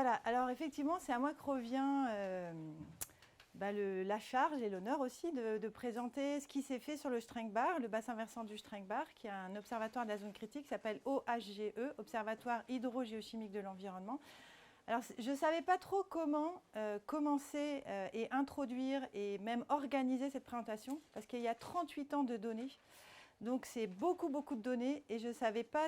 Voilà, alors effectivement, c'est à moi que revient la charge et l'honneur aussi de présenter ce qui s'est fait sur le Strengbar, le bassin versant du Strengbar, qui est un observatoire de la zone critique qui s'appelle OHGE, Observatoire hydrogéochimique de l'environnement. Alors, je ne savais pas trop comment commencer et introduire et même organiser cette présentation, parce qu'il y a 38 ans de données. Donc, c'est beaucoup, beaucoup de données et je ne savais pas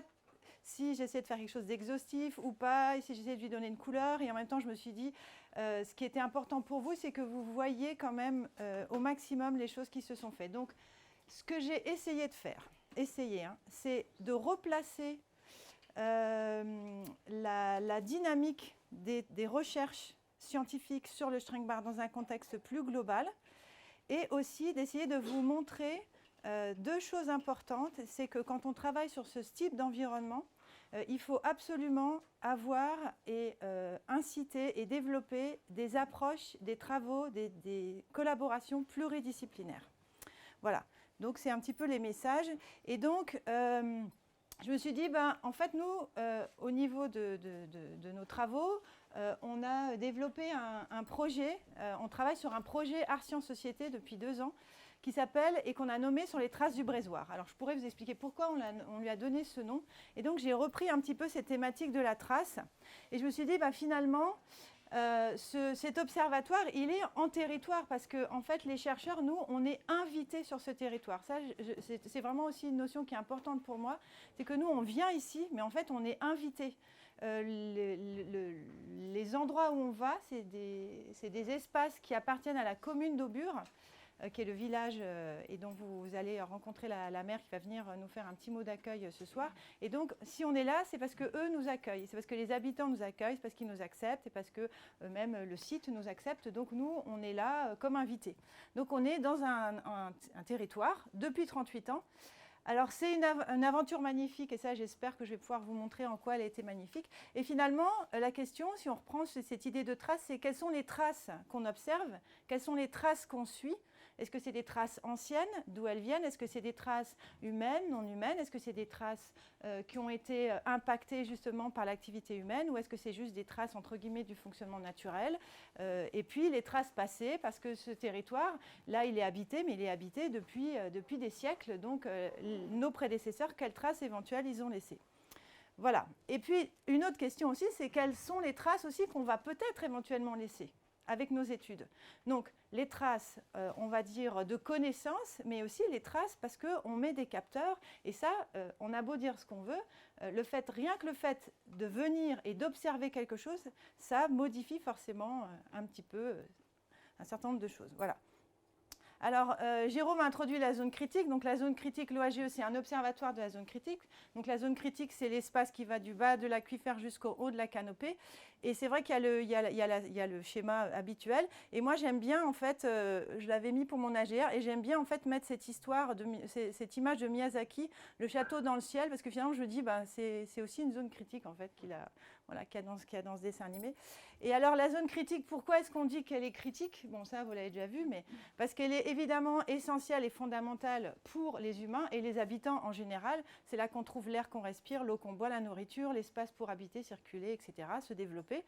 si j'essayais de faire quelque chose d'exhaustif ou pas, et si j'essayais de lui donner une couleur. Et en même temps, je me suis dit, ce qui était important pour vous, c'est que vous voyiez quand même au maximum les choses qui se sont faites. Donc, ce que j'ai essayé de faire, c'est de replacer la dynamique des recherches scientifiques sur le Strengbar dans un contexte plus global, et aussi d'essayer de vous montrer deux choses importantes. C'est que quand on travaille sur ce type d'environnement, il faut absolument avoir et inciter et développer des approches, des travaux, des collaborations pluridisciplinaires. Voilà, donc c'est un petit peu les messages. Et donc, je me suis dit, en fait, nous, au niveau de nos travaux, on a développé un projet, on travaille sur un projet Art Sciences Société depuis 2 ans, qui s'appelle et qu'on a nommé Sur les traces du Brésoir. Alors, je pourrais vous expliquer pourquoi on lui a donné ce nom. Et donc, j'ai repris un petit peu cette thématique de la trace. Et je me suis dit, finalement, cet observatoire, il est en territoire parce que, en fait, les chercheurs, nous, on est invités sur ce territoire. Ça, c'est vraiment aussi une notion qui est importante pour moi. C'est que nous, on vient ici, mais en fait, on est invités. Les endroits où on va, c'est des espaces qui appartiennent à la commune d'Aubure, qui est le village et dont vous allez rencontrer la maire qui va venir nous faire un petit mot d'accueil ce soir. Et donc, si on est là, c'est parce qu'eux nous accueillent, c'est parce que les habitants nous accueillent, c'est parce qu'ils nous acceptent, et parce que même le site nous accepte. Donc, nous, on est là comme invités. Donc, on est dans un territoire depuis 38 ans. Alors, c'est une aventure magnifique, et ça, j'espère que je vais pouvoir vous montrer en quoi elle a été magnifique. Et finalement, la question, si on reprend cette idée de traces, c'est quelles sont les traces qu'on observe, quelles sont les traces qu'on suit. Est-ce que c'est des traces anciennes, d'où elles viennent? Est-ce que c'est des traces humaines, non humaines? Est-ce que c'est des traces qui ont été impactées justement par l'activité humaine? Ou est-ce que c'est juste des traces, entre guillemets, du fonctionnement naturel? Et puis les traces passées, parce que ce territoire, là, il est habité, mais il est habité depuis des siècles. Donc, nos prédécesseurs, quelles traces éventuelles ils ont laissées? Voilà. Et puis, une autre question aussi, c'est quelles sont les traces aussi qu'on va peut-être éventuellement laisser avec nos études. Donc, les traces, on va dire, de connaissances, mais aussi les traces parce qu'on met des capteurs. Et ça, on a beau dire ce qu'on veut, rien que le fait de venir et d'observer quelque chose, ça modifie forcément un petit peu un certain nombre de choses. Voilà. Alors, Jérôme a introduit la zone critique. Donc, la zone critique, l'OHGE, c'est un observatoire de la zone critique. Donc, la zone critique, c'est l'espace qui va du bas de l'aquifère jusqu'au haut de la canopée. Et c'est vrai qu'il y a le schéma habituel. Et moi, j'aime bien, en fait, je l'avais mis pour mon AGR, et j'aime bien, en fait, mettre cette image de Miyazaki, le château dans le ciel, parce que finalement, je me dis, c'est aussi une zone critique, en fait, qu'il y a dans ce dessin animé. Et alors, la zone critique, pourquoi est-ce qu'on dit qu'elle est critique? Bon, ça, vous l'avez déjà vu, mais parce qu'elle est évidemment essentielle et fondamentale pour les humains et les habitants en général. C'est là qu'on trouve l'air qu'on respire, l'eau qu'on boit, la nourriture, l'espace pour habiter, circuler, etc., se développer.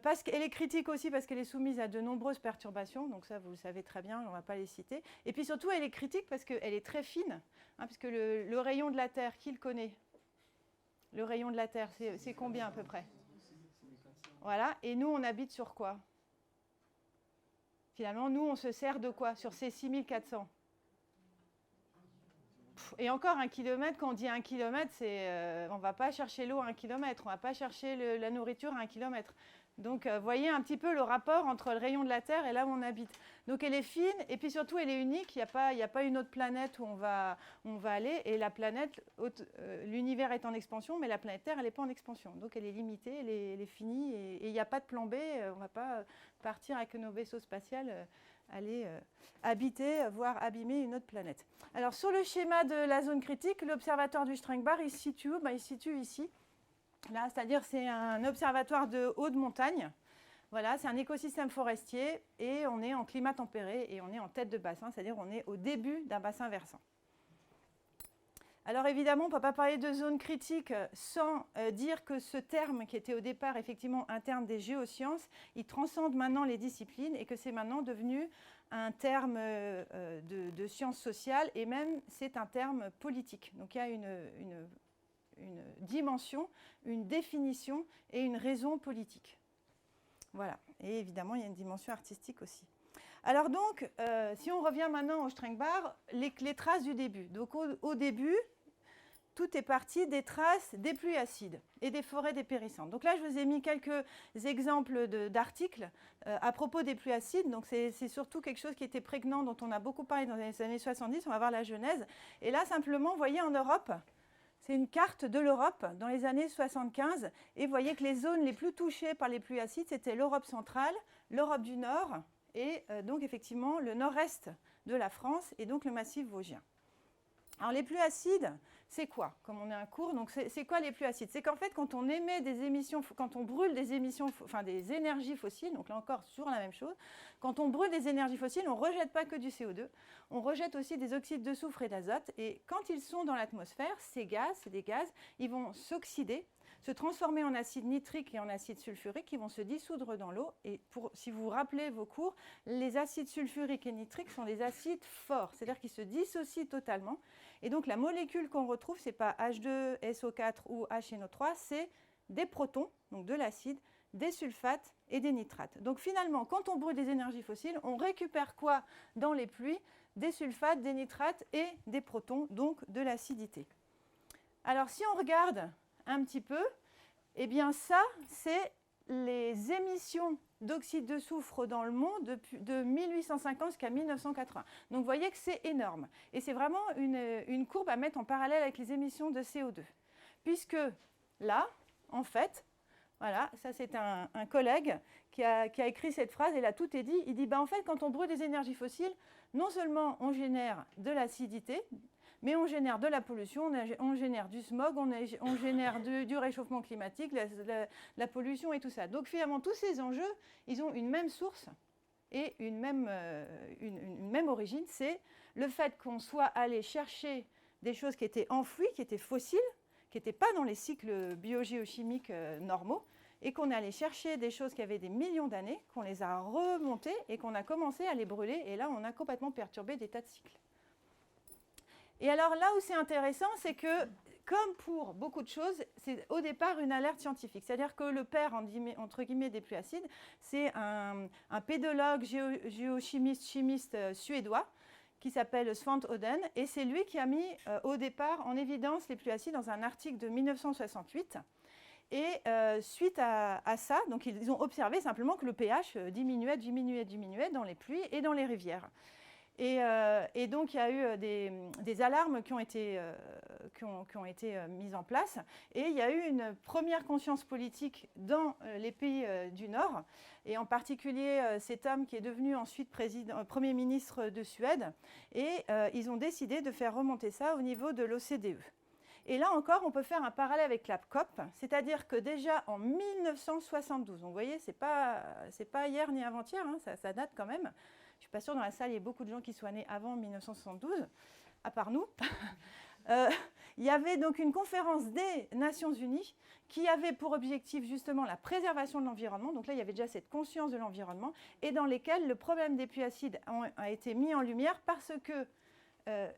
Parce qu'elle est critique aussi parce qu'elle est soumise à de nombreuses perturbations, donc ça vous le savez très bien, on ne va pas les citer. Et puis surtout, elle est critique parce qu'elle est très fine, puisque le rayon de la Terre, qui le connaît? Le rayon de la Terre, c'est combien à peu près? Voilà, et nous on habite sur quoi? Finalement, nous, on se sert de quoi sur ces 6400? Et encore 1 kilomètre, quand on dit 1 kilomètre, on ne va pas chercher l'eau à 1 kilomètre, on ne va pas chercher la nourriture à 1 kilomètre. Donc, voyez un petit peu le rapport entre le rayon de la Terre et là où on habite. Donc, elle est fine et puis surtout, elle est unique. Il n'y a pas une autre planète où on va aller. Et la planète, l'univers est en expansion, mais la planète Terre, elle n'est pas en expansion. Donc, elle est limitée, elle est finie et il n'y a pas de plan B. On ne va pas partir avec nos vaisseaux spatiaux aller habiter, voire abîmer une autre planète. Alors, sur le schéma de la zone critique, l'observatoire du Strengbar, il se situe où? Il se situe ici. Là, c'est-à-dire c'est un observatoire de haute montagne. Voilà, c'est un écosystème forestier et on est en climat tempéré et on est en tête de bassin, c'est-à-dire on est au début d'un bassin versant. Alors évidemment, on ne peut pas parler de zone critique sans dire que ce terme, qui était au départ effectivement un terme des géosciences, il transcende maintenant les disciplines et que c'est maintenant devenu un terme de sciences sociales et même c'est un terme politique. Donc il y a une dimension, une définition et une raison politique. Voilà. Et évidemment, il y a une dimension artistique aussi. Alors donc, si on revient maintenant au Strengbar, les traces du début. Donc au début, tout est parti des traces des pluies acides et des forêts dépérissantes. Donc là, je vous ai mis quelques exemples d'articles à propos des pluies acides. Donc c'est surtout quelque chose qui était prégnant, dont on a beaucoup parlé dans les années 70. On va voir la genèse. Et là, simplement, vous voyez en Europe, c'est une carte de l'Europe dans les années 75. Et vous voyez que les zones les plus touchées par les pluies acides, c'était l'Europe centrale, l'Europe du Nord et donc effectivement le nord-est de la France et donc le massif vosgien. Alors les pluies acides, c'est quoi? Comme on est un cours, donc c'est quoi les pluies acides? C'est qu'en fait, quand on émet des émissions, quand on brûle des émissions, enfin des énergies fossiles, donc là encore sur la même chose, quand on brûle des énergies fossiles, on ne rejette pas que du CO2, on rejette aussi des oxydes de soufre et d'azote, et quand ils sont dans l'atmosphère, ces gaz, c'est des gaz, ils vont s'oxyder, se transformer en acide nitrique et en acide sulfurique qui vont se dissoudre dans l'eau. Et si vous vous rappelez vos cours, les acides sulfuriques et nitriques sont des acides forts, c'est-à-dire qu'ils se dissocient totalement. Et donc la molécule qu'on retrouve, ce n'est pas H2SO4 ou HNO3, c'est des protons, donc de l'acide, des sulfates et des nitrates. Donc finalement, quand on brûle des énergies fossiles, on récupère quoi dans les pluies? Des sulfates, des nitrates et des protons, donc de l'acidité. Alors si on regarde un petit peu, eh bien ça, c'est les émissions d'oxyde de soufre dans le monde de 1850 jusqu'à 1980. Donc vous voyez que c'est énorme. Et c'est vraiment une courbe à mettre en parallèle avec les émissions de CO2. Puisque là, en fait, voilà, ça c'est un collègue qui a écrit cette phrase, et là tout est dit. Il dit, en fait, quand on brûle des énergies fossiles, non seulement on génère de l'acidité, mais on génère de la pollution, on génère du smog, on génère du réchauffement climatique, la pollution et tout ça. Donc finalement, tous ces enjeux, ils ont une même source et une même origine. C'est le fait qu'on soit allé chercher des choses qui étaient enfouies, qui étaient fossiles, qui n'étaient pas dans les cycles biogéochimiques normaux, et qu'on est allé chercher des choses qui avaient des millions d'années, qu'on les a remontées et qu'on a commencé à les brûler. Et là, on a complètement perturbé des tas de cycles. Et alors là où c'est intéressant, c'est que, comme pour beaucoup de choses, c'est au départ une alerte scientifique. C'est-à-dire que le père, entre guillemets, des pluies acides, c'est un pédologue chimiste suédois qui s'appelle Svante Odden, et c'est lui qui a mis au départ en évidence les pluies acides dans un article de 1968. Et suite à ça, donc ils ont observé simplement que le pH diminuait dans les pluies et dans les rivières. Et donc, il y a eu des alarmes qui ont été mises en place. Et il y a eu une première conscience politique dans les pays du Nord. Et en particulier, cet homme qui est devenu ensuite Premier ministre de Suède. Et ils ont décidé de faire remonter ça au niveau de l'OCDE. Et là encore, on peut faire un parallèle avec la COP. C'est-à-dire que déjà en 1972, donc vous voyez, c'est pas hier ni avant-hier, hein, ça date quand même. Je ne suis pas sûre dans la salle, il y a beaucoup de gens qui soient nés avant 1972, à part nous. Il y avait donc une conférence des Nations Unies qui avait pour objectif justement la préservation de l'environnement. Donc là, il y avait déjà cette conscience de l'environnement et dans lesquelles le problème des pluies acides a été mis en lumière parce que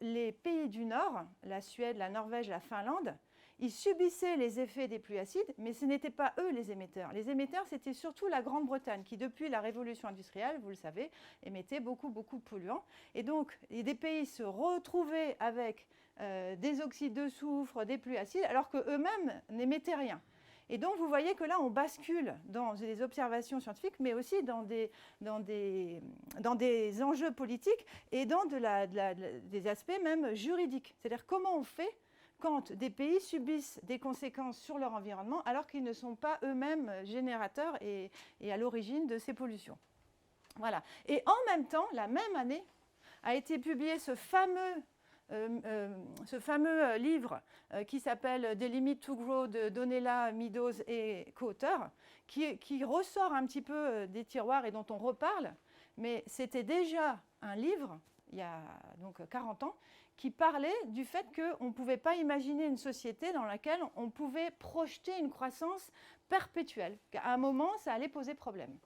les pays du Nord, la Suède, la Norvège, la Finlande, ils subissaient les effets des pluies acides, mais ce n'étaient pas eux les émetteurs. Les émetteurs, c'était surtout la Grande-Bretagne, qui depuis la révolution industrielle, vous le savez, émettait beaucoup de polluants. Et donc, des pays se retrouvaient avec des oxydes de soufre, des pluies acides, alors qu'eux-mêmes n'émettaient rien. Et donc, vous voyez que là, on bascule dans des observations scientifiques, mais aussi dans des enjeux politiques et dans des aspects même juridiques. C'est-à-dire comment on fait quand des pays subissent des conséquences sur leur environnement alors qu'ils ne sont pas eux-mêmes générateurs et à l'origine de ces pollutions. Voilà. Et en même temps, la même année, a été publié ce fameux livre qui s'appelle « Des limites to grow » de Donella Meadows et co-auteurs, qui ressort un petit peu des tiroirs et dont on reparle, mais c'était déjà un livre il y a donc 40 ans, qui parlait du fait qu'on ne pouvait pas imaginer une société dans laquelle on pouvait projeter une croissance perpétuelle, qu'à un moment, ça allait poser problème.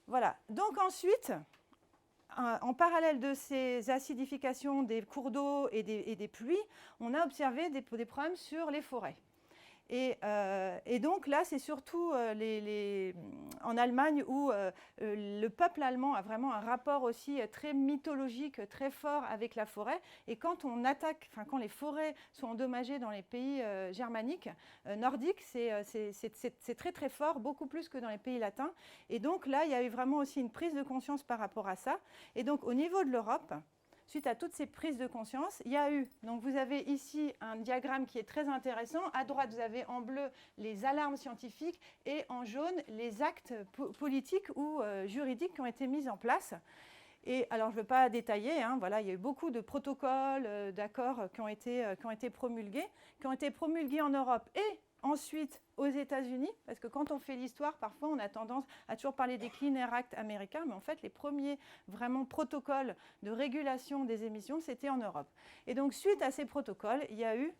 Voilà. Donc ensuite, en parallèle de ces acidifications des cours d'eau et des pluies, on a observé des problèmes sur les forêts. Et donc là, c'est surtout en Allemagne où le peuple allemand a vraiment un rapport aussi très mythologique, très fort avec la forêt. Et quand on attaque, quand les forêts sont endommagées dans les pays germaniques, nordiques, c'est très très fort, beaucoup plus que dans les pays latins. Et donc là, il y a eu vraiment aussi une prise de conscience par rapport à ça. Et donc au niveau de l'Europe, suite à toutes ces prises de conscience, il y a eu, donc vous avez ici un diagramme qui est très intéressant. À droite, vous avez en bleu les alarmes scientifiques et en jaune les actes politiques ou juridiques qui ont été mis en place. Et alors, je ne veux pas détailler, voilà, il y a eu beaucoup de protocoles, d'accords qui ont été promulgués en Europe et ensuite aux États-Unis, parce que quand on fait l'histoire, parfois on a tendance à toujours parler des Clean Air Act américains, mais en fait les premiers vraiment protocoles de régulation des émissions, c'était en Europe. Et donc suite à ces protocoles, il y a eu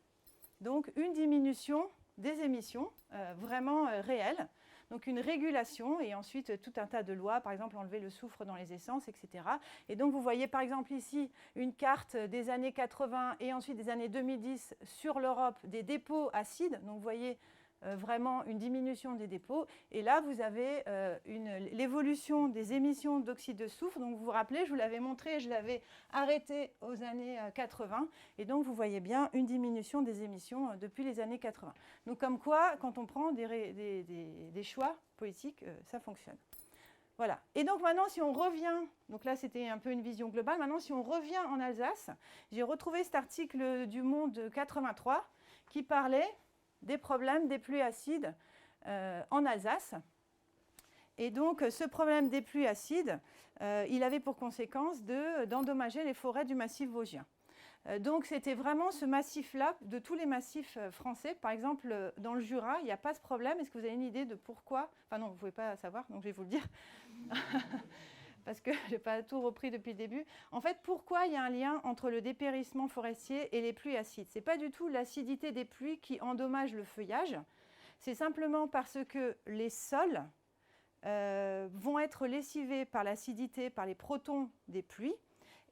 donc une diminution des émissions vraiment réelle, donc une régulation et ensuite tout un tas de lois, par exemple enlever le soufre dans les essences, etc. Et donc vous voyez par exemple ici une carte des années 80 et ensuite des années 2010 sur l'Europe des dépôts acides. Donc vous voyez vraiment une diminution des dépôts. Et là, vous avez l'évolution des émissions d'oxyde de soufre. Donc vous vous rappelez, je vous l'avais montré, je l'avais arrêté aux années 80. Et donc vous voyez bien une diminution des émissions depuis les années 80. Donc comme quoi, quand on prend des choix politiques, ça fonctionne. Voilà. Et donc maintenant, si on revient, donc là c'était un peu une vision globale, maintenant si on revient en Alsace, j'ai retrouvé cet article du Monde 83 qui parlait des problèmes des pluies acides en Alsace. Et donc, ce problème des pluies acides, il avait pour conséquence d'endommager les forêts du massif vosgien. Donc, c'était vraiment ce massif-là, de tous les massifs français. Par exemple, dans le Jura, il n'y a pas ce problème. Est-ce que vous avez une idée de pourquoi? Enfin non, vous ne pouvez pas savoir, donc je vais vous le dire. Parce que je n'ai pas tout repris depuis le début. En fait, pourquoi il y a un lien entre le dépérissement forestier et les pluies acides? Ce n'est pas du tout l'acidité des pluies qui endommage le feuillage. C'est simplement parce que les sols vont être lessivés par l'acidité, par les protons des pluies.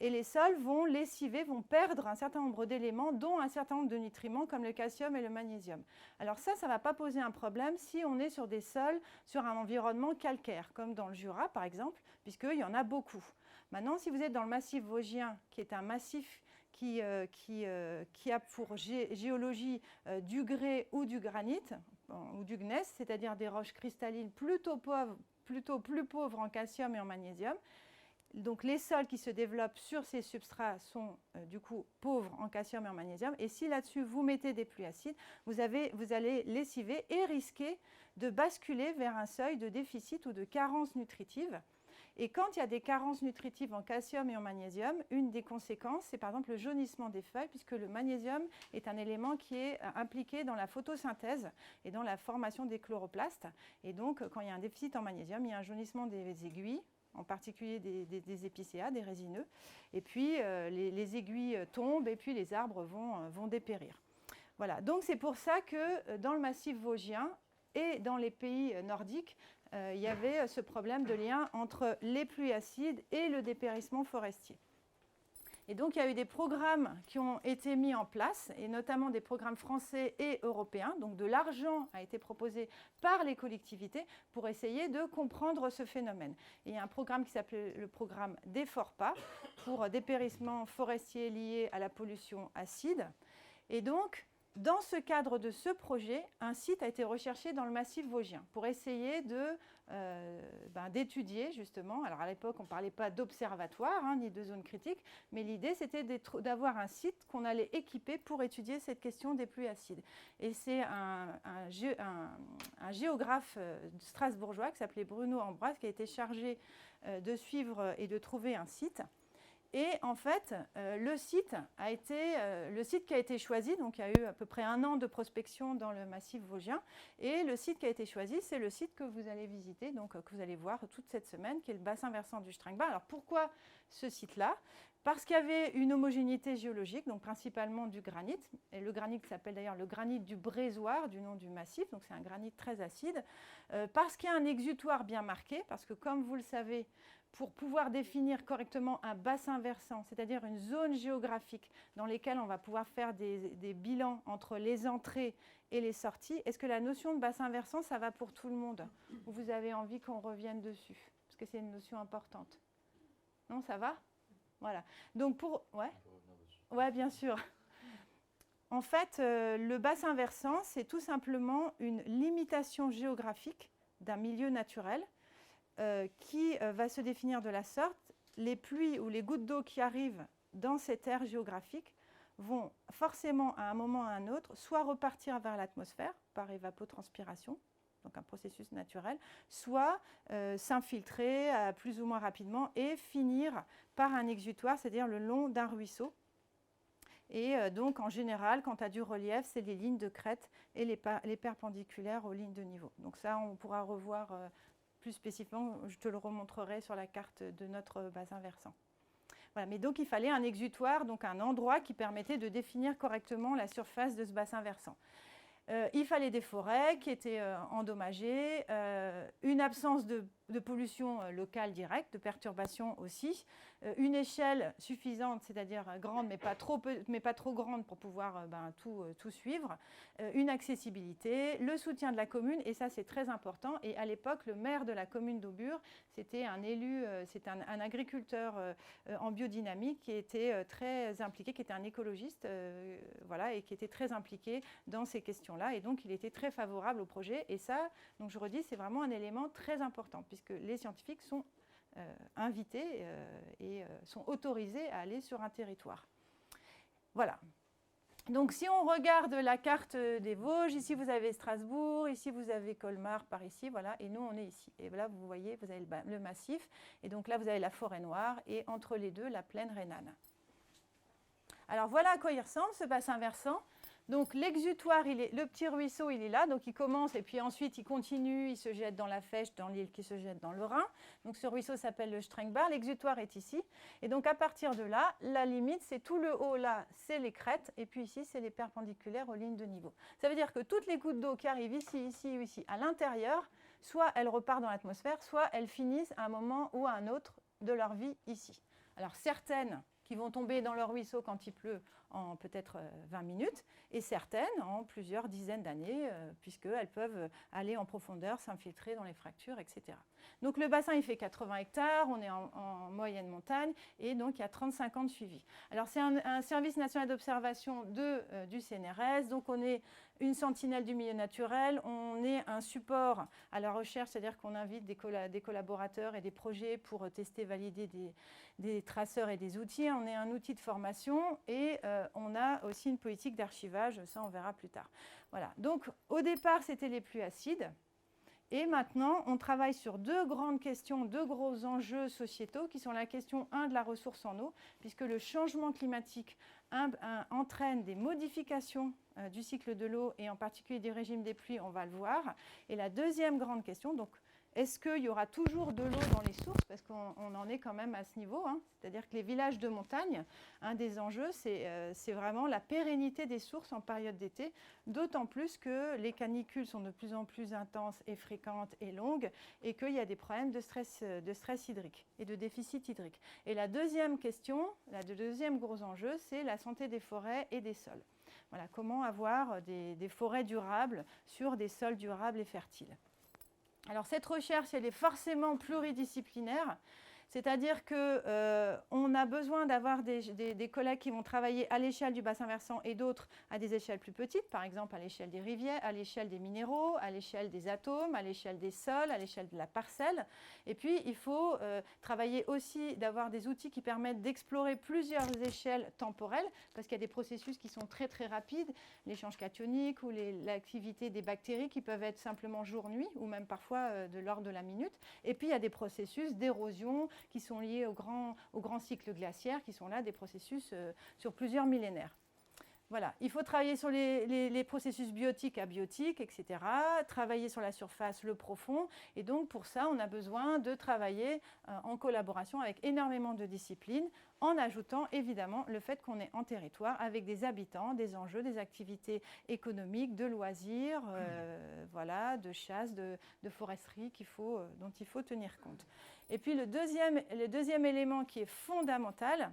Et les sols vont lessiver, vont perdre un certain nombre d'éléments, dont un certain nombre de nutriments comme le calcium et le magnésium. Alors ça ne va pas poser un problème si on est sur des sols, sur un environnement calcaire, comme dans le Jura par exemple, puisqu'il y en a beaucoup. Maintenant, si vous êtes dans le massif vosgien, qui est un massif qui a pour géologie du grès ou du granit, ou du gneiss, c'est-à-dire des roches cristallines plutôt plus pauvres en calcium et en magnésium. Donc les sols qui se développent sur ces substrats sont du coup pauvres en calcium et en magnésium. Et si là-dessus vous mettez des pluies acides, vous allez lessiver et risquer de basculer vers un seuil de déficit ou de carence nutritive. Et quand il y a des carences nutritives en calcium et en magnésium, une des conséquences, c'est par exemple le jaunissement des feuilles, puisque le magnésium est un élément qui est impliqué dans la photosynthèse et dans la formation des chloroplastes. Et donc, quand il y a un déficit en magnésium, il y a un jaunissement des aiguilles, en particulier des épicéas, des résineux. Et puis, les aiguilles tombent et puis les arbres vont dépérir. Voilà, donc c'est pour ça que dans le massif vosgien et dans les pays nordiques, il y avait ce problème de lien entre les pluies acides et le dépérissement forestier. Et donc, il y a eu des programmes qui ont été mis en place, et notamment des programmes français et européens. Donc, de l'argent a été proposé par les collectivités pour essayer de comprendre ce phénomène. Et il y a un programme qui s'appelait le programme DEFORPA pour dépérissement forestier lié à la pollution acide. Et donc, dans ce cadre de ce projet, un site a été recherché dans le massif vosgien pour essayer d'étudier justement. Alors à l'époque, on ne parlait pas d'observatoire ni de zone critique, mais l'idée c'était d'avoir un site qu'on allait équiper pour étudier cette question des pluies acides. Et c'est un géographe strasbourgeois qui s'appelait Bruno Ambroise qui a été chargé de suivre et de trouver un site. Et en fait, le site qui a été choisi, donc il y a eu à peu près 1 an de prospection dans le massif vosgien, et le site qui a été choisi, c'est le site que vous allez visiter, donc que vous allez voir toute cette semaine, qui est le bassin versant du Strangbar. Alors pourquoi ce site-là ? Parce qu'il y avait une homogénéité géologique, donc principalement du granit, et le granit s'appelle d'ailleurs le granit du Brésoir, du nom du massif, donc c'est un granit très acide, parce qu'il y a un exutoire bien marqué, parce que comme vous le savez, pour pouvoir définir correctement un bassin versant, c'est-à-dire une zone géographique dans laquelle on va pouvoir faire des bilans entre les entrées et les sorties, est-ce que la notion de bassin versant, ça va pour tout le monde? Ou vous avez envie qu'on revienne dessus? Parce que c'est une notion importante. Non, ça va? Voilà. Donc ouais, bien sûr. En fait, le bassin versant, c'est tout simplement une limitation géographique d'un milieu naturel qui va se définir de la sorte. Les pluies ou les gouttes d'eau qui arrivent dans cette aire géographique vont forcément, à un moment ou à un autre, soit repartir vers l'atmosphère par évapotranspiration, donc un processus naturel, soit s'infiltrer plus ou moins rapidement et finir par un exutoire, c'est-à-dire le long d'un ruisseau. Et donc, en général, quand tu as du relief, c'est les lignes de crête et les perpendiculaires aux lignes de niveau. Donc ça, on pourra revoir plus spécifiquement, je te le remontrerai sur la carte de notre bassin versant. Voilà, mais donc il fallait un exutoire, donc un endroit qui permettait de définir correctement la surface de ce bassin versant. Il fallait des forêts qui étaient endommagées, une absence de pollution locale directe, de perturbation aussi, une échelle suffisante, c'est-à-dire grande mais pas trop grande pour pouvoir tout suivre, une accessibilité, le soutien de la commune, et ça c'est très important. Et à l'époque, le maire de la commune d'Aubure, c'était un élu, c'était un agriculteur en biodynamique qui était très impliqué, qui était un écologiste, voilà, et qui était très impliqué dans ces questions-là. Et donc il était très favorable au projet. Et ça, donc je redis, c'est vraiment un élément très important, puisque les scientifiques sont invités et sont autorisés à aller sur un territoire. Voilà. Donc si on regarde la carte des Vosges, ici vous avez Strasbourg, ici vous avez Colmar par ici, voilà, et nous on est ici. Et là vous voyez, vous avez le massif, et donc là vous avez la forêt noire, et entre les deux, la plaine rhénane. Alors voilà à quoi il ressemble ce bassin versant. Donc l'exutoire, le petit ruisseau, il est là, donc il commence et puis ensuite il continue, il se jette dans la Fèche, dans l'Isle qui se jette dans le Rhin. Donc ce ruisseau s'appelle le Strangbar, l'exutoire est ici. Et donc à partir de là, la limite, c'est tout le haut là, c'est les crêtes, et puis ici, c'est les perpendiculaires aux lignes de niveau. Ça veut dire que toutes les gouttes d'eau qui arrivent ici, ici ou ici, à l'intérieur, soit elles repartent dans l'atmosphère, soit elles finissent à un moment ou à un autre de leur vie ici. Alors certaines qui vont tomber dans le ruisseau quand il pleut en peut-être 20 minutes, et certaines en plusieurs dizaines d'années, puisqu'elles peuvent aller en profondeur, s'infiltrer dans les fractures, etc. Donc le bassin, il fait 80 hectares, on est en moyenne montagne, et donc il y a 35 ans de suivi. Alors c'est un service national d'observation du CNRS, donc on est une sentinelle du milieu naturel, on est un support à la recherche, c'est-à-dire qu'on invite des collaborateurs et des projets pour tester, valider des traceurs et des outils. On est un outil de formation et on a aussi une politique d'archivage, ça on verra plus tard. Voilà. Donc au départ, c'était les pluies acides. Et maintenant, on travaille sur deux grandes questions, deux gros enjeux sociétaux qui sont la question 1 de la ressource en eau, puisque le changement climatique entraîne des modifications du cycle de l'eau et en particulier du régime des pluies, on va le voir. Et la deuxième grande question, donc, est-ce qu'il y aura toujours de l'eau dans les sources? Parce qu'on en est quand même à ce niveau. Hein. C'est-à-dire que les villages de montagne, un des enjeux, c'est vraiment la pérennité des sources en période d'été, d'autant plus que les canicules sont de plus en plus intenses et fréquentes et longues, et qu'il y a des problèmes de stress hydrique et de déficit hydrique. Et la deuxième question, le deuxième gros enjeu, c'est la santé des forêts et des sols. Voilà, comment avoir des forêts durables sur des sols durables et fertiles. Alors cette recherche, elle est forcément pluridisciplinaire, c'est-à-dire qu'on a besoin d'avoir des collègues qui vont travailler à l'échelle du bassin versant et d'autres à des échelles plus petites, par exemple à l'échelle des rivières, à l'échelle des minéraux, à l'échelle des atomes, à l'échelle des sols, à l'échelle de la parcelle. Et puis il faut travailler aussi d'avoir des outils qui permettent d'explorer plusieurs échelles temporelles, parce qu'il y a des processus qui sont très très rapides, l'échange cationique ou l'activité des bactéries qui peuvent être simplement jour-nuit ou même parfois de l'ordre de la minute. Et puis il y a des processus d'érosion qui sont liés aux grands cycles glaciaires, qui sont là des processus sur plusieurs millénaires. Voilà, il faut travailler sur les processus biotiques, abiotiques, etc., travailler sur la surface, le profond, et donc pour ça, on a besoin de travailler en collaboration avec énormément de disciplines, en ajoutant évidemment le fait qu'on est en territoire avec des habitants, des enjeux, des activités économiques, de loisirs, voilà, de chasse, de foresterie dont il faut tenir compte. Et puis le deuxième élément qui est fondamental,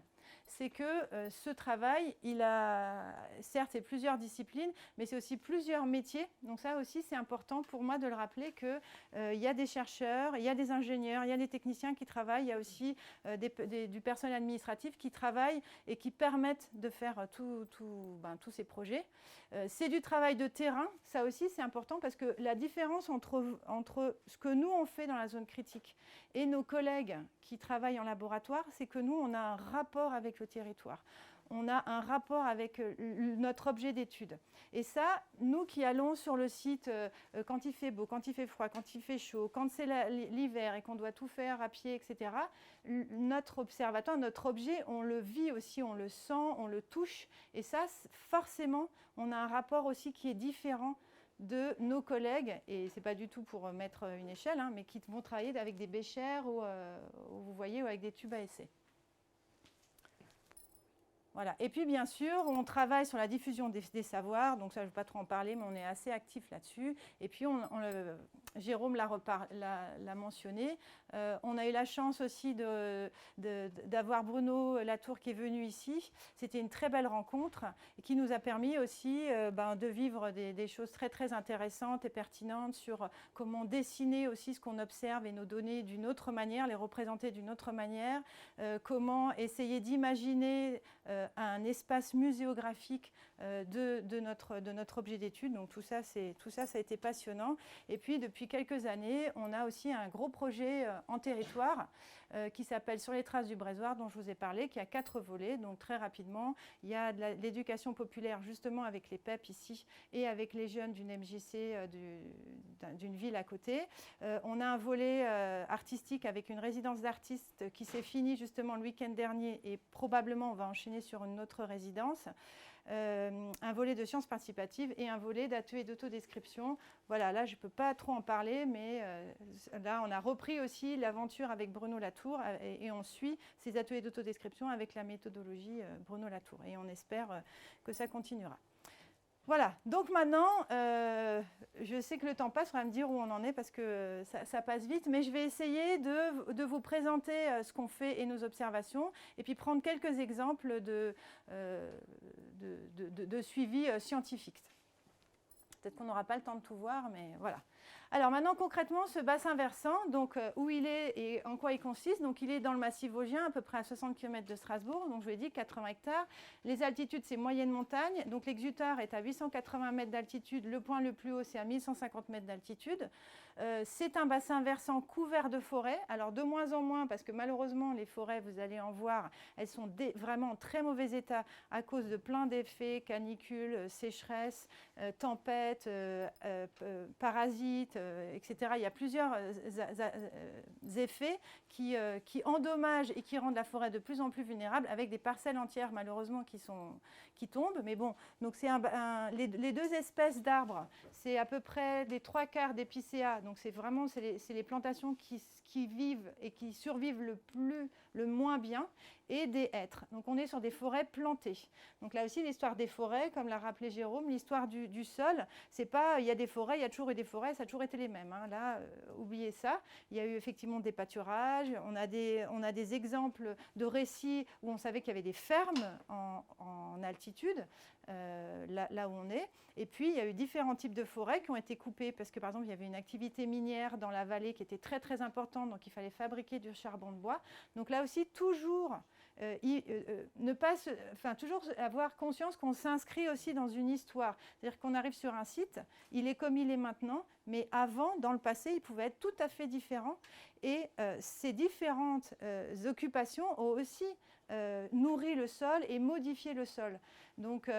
c'est que ce travail, il a certes plusieurs disciplines, mais c'est aussi plusieurs métiers. Donc ça aussi, c'est important pour moi de le rappeler qu'il y a des chercheurs, il y a des ingénieurs, il y a des techniciens qui travaillent, il y a aussi du personnel administratif qui travaille et qui permettent de faire tous ces projets. C'est du travail de terrain, ça aussi c'est important parce que la différence entre ce que nous on fait dans la zone critique et nos collègues qui travaillent en laboratoire, c'est que nous on a un rapport avec le territoire. On a un rapport avec notre objet d'étude. Et ça, nous qui allons sur le site quand il fait beau, quand il fait froid, quand il fait chaud, quand c'est l'hiver et qu'on doit tout faire à pied, etc., notre observatoire, notre objet, on le vit aussi, on le sent, on le touche. Et ça, forcément, on a un rapport aussi qui est différent de nos collègues, et ce n'est pas du tout pour mettre une échelle, hein, mais qui vont travailler avec des béchères ou vous voyez, ou avec des tubes à essai. Voilà. Et puis, bien sûr, on travaille sur la diffusion des savoirs. Donc, ça, je ne vais pas trop en parler, mais on est assez actif là-dessus. Et puis, Jérôme l'a mentionné. On a eu la chance aussi d'avoir Bruno Latour qui est venu ici. C'était une très belle rencontre et qui nous a permis aussi de vivre des choses très, très intéressantes et pertinentes sur comment dessiner aussi ce qu'on observe et nos données d'une autre manière, les représenter d'une autre manière, comment essayer d'imaginer un espace muséographique de notre objet d'étude. Donc tout ça, ça a été passionnant. Et puis depuis quelques années, on a aussi un gros projet en territoire qui s'appelle Sur les traces du Brésoir, dont je vous ai parlé, qui a 4 volets. Donc très rapidement, il y a de l'éducation populaire justement avec les PEP ici et avec les jeunes d'une MJC d'une ville à côté. On a un volet artistique avec une résidence d'artistes qui s'est finie justement le week-end dernier et probablement on va enchaîner sur une autre résidence. Un volet de sciences participatives et un volet d'ateliers d'autodescription. Voilà, là je ne peux pas trop en parler, mais là on a repris aussi l'aventure avec Bruno Latour et on suit ces ateliers d'autodescription avec la méthodologie Bruno Latour et on espère que ça continuera. Voilà, donc maintenant, je sais que le temps passe, on va me dire où on en est parce que ça passe vite, mais je vais essayer de vous présenter ce qu'on fait et nos observations, et puis prendre quelques exemples de suivi scientifique. Peut-être qu'on n'aura pas le temps de tout voir, mais voilà. Alors maintenant, concrètement, ce bassin versant, donc où il est et en quoi il consiste, donc il est dans le massif vosgien, à peu près à 60 km de Strasbourg, donc je vous l'ai dit, 80 hectares. Les altitudes, c'est moyenne montagne, donc l'Exutoire est à 880 mètres d'altitude, le point le plus haut, c'est à 1150 mètres d'altitude. C'est un bassin versant couvert de forêts, alors de moins en moins, parce que malheureusement, les forêts, vous allez en voir, elles sont vraiment en très mauvais état à cause de plein d'effets, canicules, sécheresse, tempêtes, parasites, etc. Il y a plusieurs effets qui endommagent et qui rendent la forêt de plus en plus vulnérable, avec des parcelles entières malheureusement qui tombent. Mais bon, donc c'est les deux espèces d'arbres, c'est à peu près les 3/4 d'épicéas. Donc c'est vraiment les plantations qui vivent et qui survivent le moins bien, et des hêtres. Donc on est sur des forêts plantées. Donc là aussi, l'histoire des forêts, comme l'a rappelé Jérôme, l'histoire du sol, c'est pas il y a des forêts, il y a toujours eu des forêts, ça a toujours été les mêmes. Hein. Là, oubliez ça. Il y a eu effectivement des pâturages, on a des exemples de récits où on savait qu'il y avait des fermes en altitude, là où on est. Et puis, il y a eu différents types de forêts qui ont été coupées parce que, par exemple, il y avait une activité minière dans la vallée qui était très, très importante, donc il fallait fabriquer du charbon de bois. Donc là aussi, toujours toujours avoir conscience qu'on s'inscrit aussi dans une histoire. C'est-à-dire qu'on arrive sur un site, il est comme il est maintenant, Mais avant, dans le passé, ils pouvaient être tout à fait différents. Et ces différentes occupations ont aussi nourri le sol et modifié le sol. Donc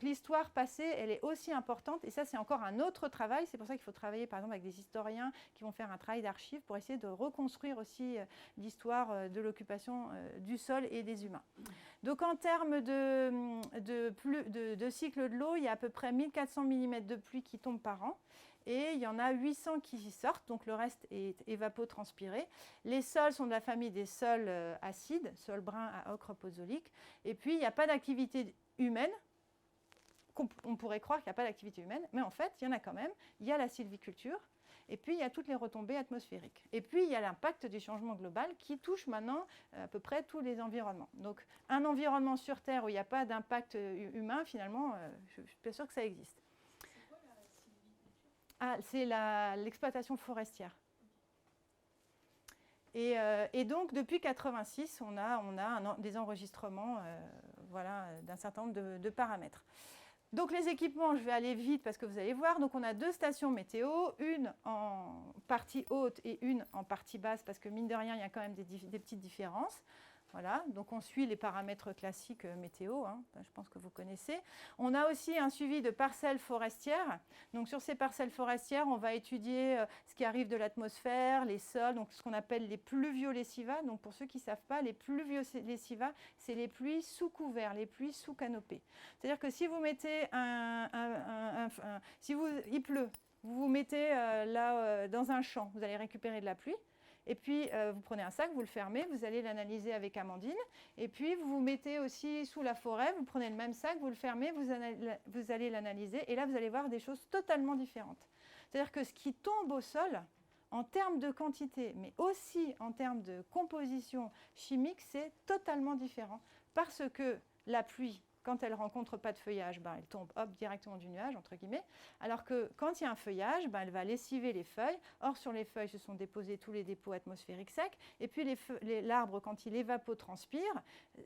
l'histoire passée, elle est aussi importante. Et ça, c'est encore un autre travail. C'est pour ça qu'il faut travailler, par exemple, avec des historiens qui vont faire un travail d'archives pour essayer de reconstruire aussi l'histoire de l'occupation du sol et des humains. Donc en termes de cycle de l'eau, il y a à peu près 1400 mm de pluie qui tombent par an. Et il y en a 800 qui y sortent, donc le reste est évapotranspiré. Les sols sont de la famille des sols acides, sols bruns à ocre pozolique. Et puis, il n'y a pas d'activité humaine. On pourrait croire qu'il n'y a pas d'activité humaine, mais en fait, il y en a quand même. Il y a la sylviculture, et puis il y a toutes les retombées atmosphériques. Et puis, il y a l'impact du changement global qui touche maintenant à peu près tous les environnements. Donc, un environnement sur Terre où il n'y a pas d'impact humain, finalement, je ne suis pas sûre que ça existe. C'est l'exploitation forestière. Et donc, depuis 1986, on a des enregistrements d'un certain nombre de paramètres. Donc, les équipements, je vais aller vite parce que vous allez voir. Donc, on a 2 stations météo, une en partie haute et une en partie basse parce que, mine de rien, il y a quand même des petites différences. Voilà, donc on suit les paramètres classiques météo, hein, je pense que vous connaissez. On a aussi un suivi de parcelles forestières. Donc sur ces parcelles forestières, on va étudier ce qui arrive de l'atmosphère, les sols, donc ce qu'on appelle les pluviolescivas. Donc pour ceux qui ne savent pas, les pluviolescivas, c'est les pluies sous couvert, les pluies sous canopée. C'est-à-dire que si vous mettez il pleut, vous vous mettez dans un champ, vous allez récupérer de la pluie. Et puis, vous prenez un sac, vous le fermez, vous allez l'analyser avec Amandine. Et puis, vous vous mettez aussi sous la forêt, vous prenez le même sac, vous le fermez, vous allez l'analyser. Et là, vous allez voir des choses totalement différentes. C'est-à-dire que ce qui tombe au sol, en termes de quantité, mais aussi en termes de composition chimique, c'est totalement différent. Parce que la pluie, quand elle ne rencontre pas de feuillage, elle tombe directement du nuage, entre guillemets. Alors que quand il y a un feuillage, elle va lessiver les feuilles. Or, sur les feuilles se sont déposés tous les dépôts atmosphériques secs. Et puis, l'arbre, quand il évapotranspire,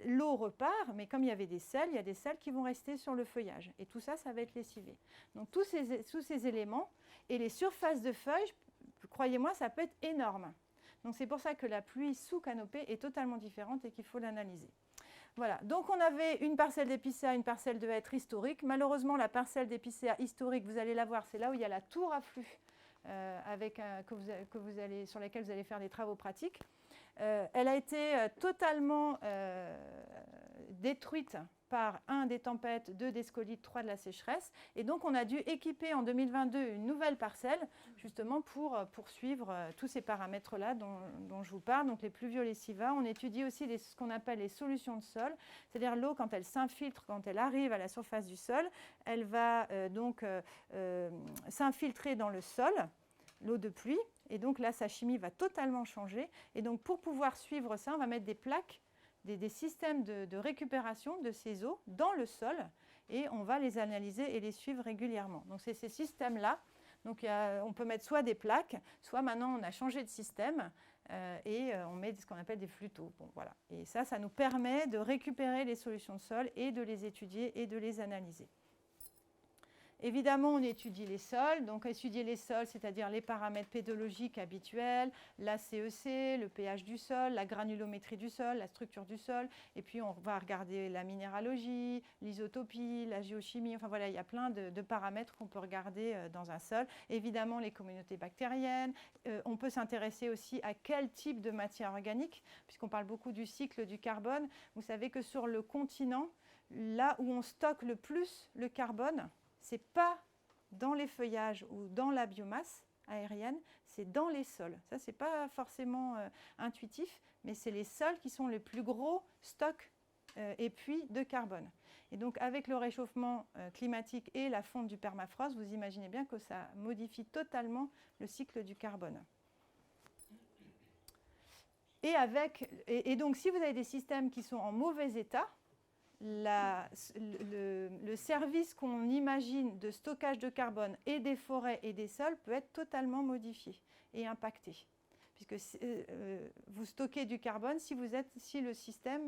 l'eau repart. Mais comme il y avait des sels, il y a des sels qui vont rester sur le feuillage. Et tout ça, ça va être lessivé. Donc, tous ces éléments et les surfaces de feuilles, croyez-moi, ça peut être énorme. Donc, c'est pour ça que la pluie sous canopée est totalement différente et qu'il faut l'analyser. Voilà, donc on avait une parcelle d'épicéa, une parcelle de hêtre historique. Malheureusement, la parcelle d'épicéa historique, vous allez la voir, c'est là où il y a la tour à flux sur laquelle vous allez faire des travaux pratiques. Elle a été totalement détruite par 1 des tempêtes, 2 des scolites, 3 de la sécheresse. Et donc, on a dû équiper en 2022 une nouvelle parcelle, justement pour poursuivre tous ces paramètres-là dont je vous parle. Donc, les pluviolescivas. On étudie aussi ce qu'on appelle les solutions de sol, c'est-à-dire l'eau, quand elle s'infiltre, quand elle arrive à la surface du sol, elle va s'infiltrer dans le sol, l'eau de pluie. Et donc là, sa chimie va totalement changer. Et donc, pour pouvoir suivre ça, on va mettre des plaques, des systèmes de récupération de ces eaux dans le sol et on va les analyser et les suivre régulièrement. Donc, c'est ces systèmes-là. Donc, on peut mettre soit des plaques, soit maintenant, on a changé de système et on met ce qu'on appelle des flûteaux. Bon, voilà. Et ça nous permet de récupérer les solutions de sol et de les étudier et de les analyser. Évidemment, on étudie les sols. Donc, étudier les sols, c'est-à-dire les paramètres pédologiques habituels, la CEC, le pH du sol, la granulométrie du sol, la structure du sol. Et puis, on va regarder la minéralogie, l'isotopie, la géochimie. Enfin, voilà, il y a plein de paramètres qu'on peut regarder dans un sol. Évidemment, les communautés bactériennes. On peut s'intéresser aussi à quel type de matière organique, puisqu'on parle beaucoup du cycle du carbone. Vous savez que sur le continent, là où on stocke le plus le carbone, ce n'est pas dans les feuillages ou dans la biomasse aérienne, c'est dans les sols. Ça, ce n'est pas forcément intuitif, mais c'est les sols qui sont les plus gros stocks et puits de carbone. Et donc, avec le réchauffement climatique et la fonte du permafrost, vous imaginez bien que ça modifie totalement le cycle du carbone. Et donc, si vous avez des systèmes qui sont en mauvais état, le service qu'on imagine de stockage de carbone et des forêts et des sols peut être totalement modifié et impacté. Puisque vous stockez du carbone si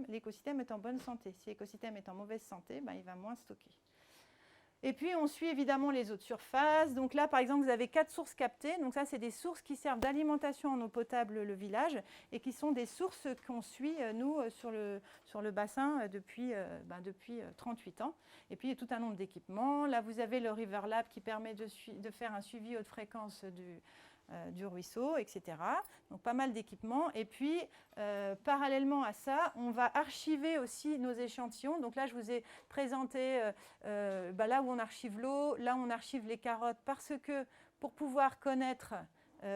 l'écosystème est en bonne santé. Si l'écosystème est en mauvaise santé, il va moins stocker. Et puis, on suit évidemment les eaux de surface. Donc là, par exemple, vous avez 4 sources captées. Donc ça, c'est des sources qui servent d'alimentation en eau potable le village et qui sont des sources qu'on suit, nous, sur le bassin depuis 38 ans. Et puis, il y a tout un nombre d'équipements. Là, vous avez le River Lab qui permet de faire un suivi haute fréquence du ruisseau, etc. Donc pas mal d'équipements. Et puis, parallèlement à ça, on va archiver aussi nos échantillons. Donc là, je vous ai présenté là où on archive l'eau, là où on archive les carottes, parce que pour pouvoir connaître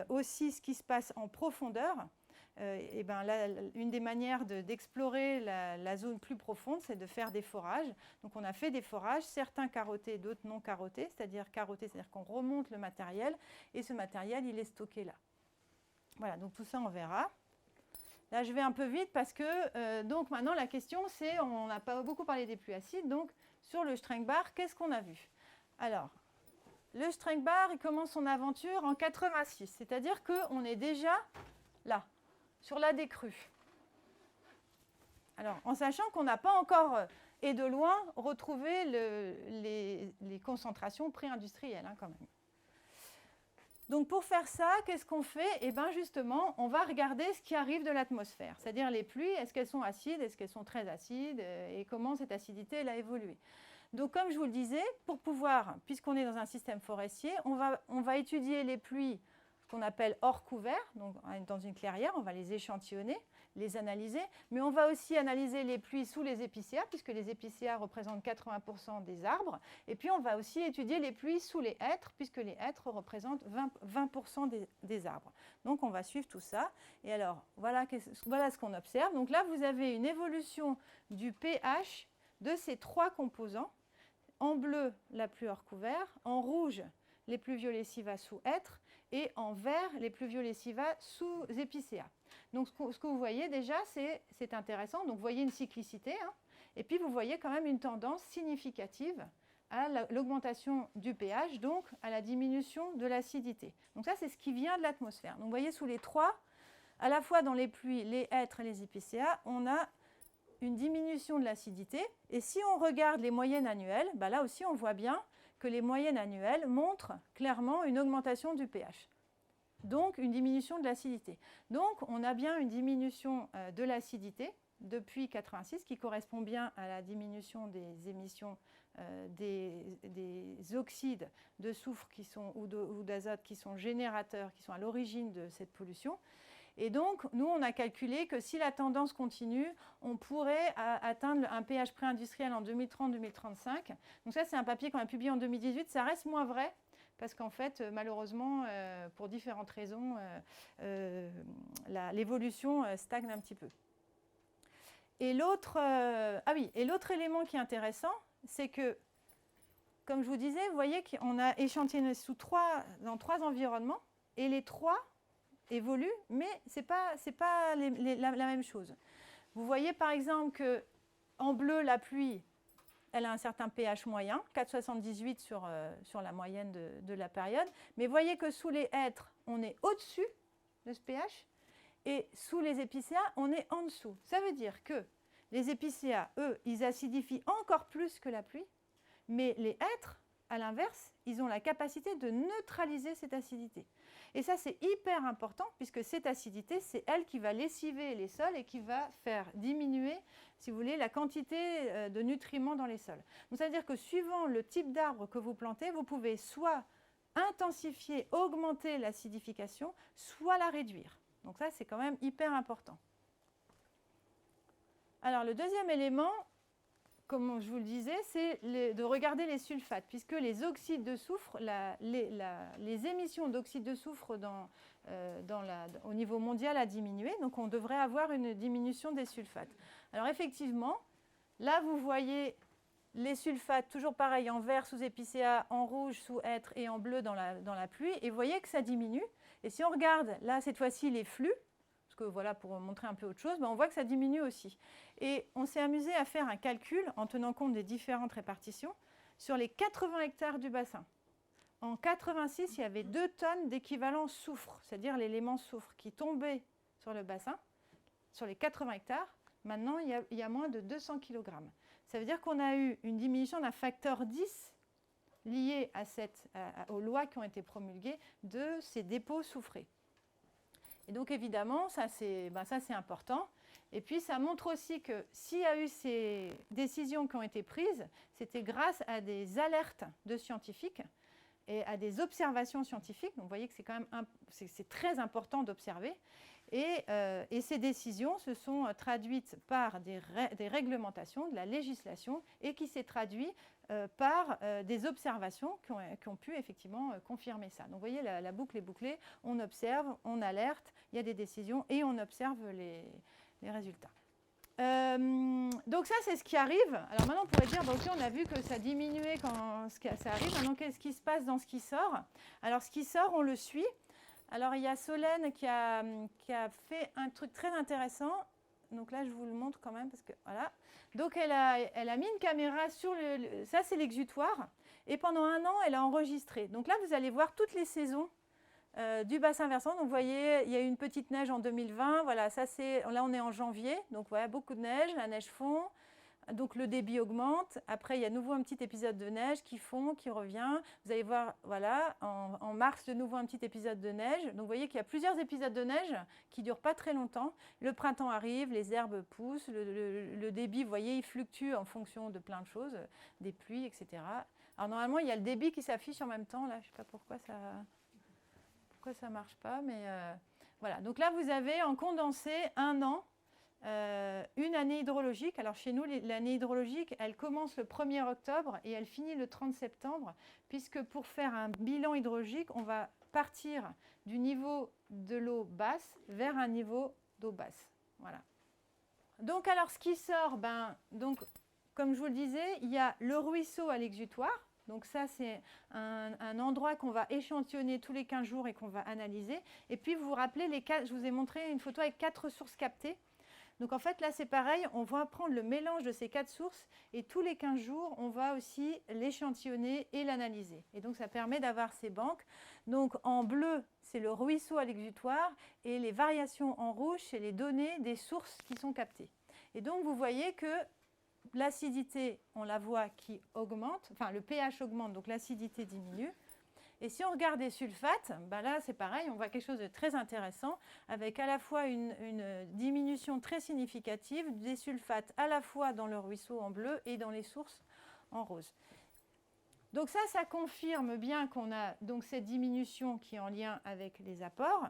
aussi ce qui se passe en profondeur, là, une des manières d'explorer la zone plus profonde, c'est de faire des forages. Donc on a fait des forages, certains carottés, d'autres non carottés, c'est-à-dire carottés, c'est-à-dire qu'on remonte le matériel, et ce matériel, il est stocké là. Voilà, donc tout ça, on verra. Là, je vais un peu vite parce que, donc maintenant, la question, c'est, on n'a pas beaucoup parlé des pluies acides, donc sur le Strengbar, qu'est-ce qu'on a vu? Alors, le Strengbar, il commence son aventure en 86, c'est-à-dire qu'on est déjà là, sur la décrue. Alors, en sachant qu'on n'a pas encore, et de loin, retrouvé les concentrations pré-industrielles, quand même. Donc, pour faire ça, qu'est-ce qu'on fait? Eh bien, justement, on va regarder ce qui arrive de l'atmosphère, c'est-à-dire les pluies, est-ce qu'elles sont acides, est-ce qu'elles sont très acides, et comment cette acidité elle a évolué. Donc, comme je vous le disais, pour pouvoir, puisqu'on est dans un système forestier, on va étudier les pluies qu'on appelle hors couvert, donc dans une clairière, on va les échantillonner, les analyser, mais on va aussi analyser les pluies sous les épicéas, puisque les épicéas représentent 80% des arbres, et puis on va aussi étudier les pluies sous les hêtres, puisque les hêtres représentent 20% des arbres. Donc on va suivre tout ça, et alors voilà ce qu'on observe. Donc là, vous avez une évolution du pH de ces 3 composants. En bleu, la pluie hors couvert, en rouge, les pluies violessiva sous hêtres, et en vert, les pluies violessiva sous épicéas. Donc ce que vous voyez déjà, c'est intéressant. Donc vous voyez une cyclicité, et puis vous voyez quand même une tendance significative à l'augmentation du pH, donc à la diminution de l'acidité. Donc ça, c'est ce qui vient de l'atmosphère. Donc vous voyez sous les 3, à la fois dans les pluies, les hêtres et les épicéas, on a une diminution de l'acidité. Et si on regarde les moyennes annuelles, là aussi on voit bien que les moyennes annuelles montrent clairement une augmentation du pH. Donc une diminution de l'acidité. Donc on a bien une diminution de l'acidité depuis 86 qui correspond bien à la diminution des émissions des oxydes de soufre ou d'azote qui sont générateurs, qui sont à l'origine de cette pollution. Et donc, nous, on a calculé que si la tendance continue, on pourrait atteindre un pH pré-industriel en 2030-2035. Donc ça, c'est un papier qu'on a publié en 2018. Ça reste moins vrai parce qu'en fait, malheureusement, pour différentes raisons, l'évolution stagne un petit peu. Et l'autre élément qui est intéressant, c'est que, comme je vous disais, vous voyez qu'on a échantillonné dans 3 environnements et les 3 évolue, mais ce n'est pas la même chose. Vous voyez par exemple qu'en bleu, la pluie, elle a un certain pH moyen, 4,78 sur la moyenne de la période, mais vous voyez que sous les hêtres, on est au-dessus de ce pH, et sous les épicéas, on est en dessous. Ça veut dire que les épicéas, eux, ils acidifient encore plus que la pluie, mais les hêtres, à l'inverse, ils ont la capacité de neutraliser cette acidité. Et ça, c'est hyper important, puisque cette acidité, c'est elle qui va lessiver les sols et qui va faire diminuer, si vous voulez, la quantité de nutriments dans les sols. Donc, ça veut dire que suivant le type d'arbre que vous plantez, vous pouvez soit intensifier, augmenter l'acidification, soit la réduire. Donc ça, c'est quand même hyper important. Alors, le deuxième élément, comme je vous le disais, c'est de regarder les sulfates, puisque les oxydes de soufre, les émissions d'oxyde de soufre au niveau mondial a diminué, donc on devrait avoir une diminution des sulfates. Alors effectivement, là vous voyez les sulfates, toujours pareil, en vert sous épicéa, en rouge sous hêtres et en bleu dans la pluie, et vous voyez que ça diminue. Et si on regarde là cette fois-ci les flux, parce que voilà, pour montrer un peu autre chose, on voit que ça diminue aussi. Et on s'est amusé à faire un calcul en tenant compte des différentes répartitions sur les 80 hectares du bassin. En 86, il y avait 2 tonnes d'équivalent soufre, c'est-à-dire l'élément soufre qui tombait sur le bassin, sur les 80 hectares. Maintenant, il y a moins de 200 kg. Ça veut dire qu'on a eu une diminution d'un facteur 10 liées aux lois qui ont été promulguées de ces dépôts soufrés. Et donc évidemment, ça c'est important. Et puis ça montre aussi que s'il y a eu ces décisions qui ont été prises, c'était grâce à des alertes de scientifiques et à des observations scientifiques. Donc vous voyez que c'est quand même c'est très important d'observer. Et ces décisions se sont traduites par des réglementations, de la législation, et qui s'est traduit par des observations qui ont pu effectivement confirmer ça. Donc vous voyez, la boucle est bouclée, on observe, on alerte, il y a des décisions et on observe les résultats. Donc ça, c'est ce qui arrive. Alors maintenant, on pourrait dire, bah, ok, on a vu que ça diminuait quand ça arrive. Maintenant, qu'est-ce qui se passe dans ce qui sort? Alors, ce qui sort, on le suit. Alors, il y a Solène qui a fait un truc très intéressant. Donc là, je vous le montre quand même parce que voilà. Donc, elle a mis une caméra sur ça, c'est l'exutoire. Et pendant 1 an, elle a enregistré. Donc là, vous allez voir toutes les saisons du bassin versant. Donc, vous voyez, il y a eu une petite neige en 2020. Voilà, là, on est en janvier. Donc, voilà, beaucoup de neige. La neige fond. Donc, le débit augmente. Après, il y a de nouveau un petit épisode de neige qui fond, qui revient. Vous allez voir, voilà, en mars, de nouveau un petit épisode de neige. Donc, vous voyez qu'il y a plusieurs épisodes de neige qui ne durent pas très longtemps. Le printemps arrive, les herbes poussent. Le débit, vous voyez, il fluctue en fonction de plein de choses, des pluies, etc. Alors, normalement, il y a le débit qui s'affiche en même temps. Là, je ne sais pas pourquoi ça ne marche pas, mais voilà. Donc là, vous avez en condensé 1 an, une année hydrologique. Alors chez nous, l'année hydrologique, elle commence le 1er octobre et elle finit le 30 septembre, puisque pour faire un bilan hydrologique, on va partir du niveau de l'eau basse vers un niveau d'eau basse. Voilà. Donc alors, ce qui sort, donc, comme je vous le disais, il y a le ruisseau à l'exutoire. Donc ça, c'est un endroit qu'on va échantillonner tous les 15 jours et qu'on va analyser. Et puis, vous vous rappelez, je vous ai montré une photo avec 4 sources captées. Donc en fait, là, c'est pareil, on va prendre le mélange de ces 4 sources et tous les 15 jours, on va aussi l'échantillonner et l'analyser. Et donc, ça permet d'avoir ces banques. Donc en bleu, c'est le ruisseau à l'exutoire et les variations en rouge, c'est les données des sources qui sont captées. Et donc, vous voyez que l'acidité, on la voit qui augmente, enfin le pH augmente, donc l'acidité diminue. Et si on regarde les sulfates, là c'est pareil, on voit quelque chose de très intéressant, avec à la fois une diminution très significative des sulfates à la fois dans le ruisseau en bleu et dans les sources en rose. Donc ça confirme bien qu'on a donc cette diminution qui est en lien avec les apports.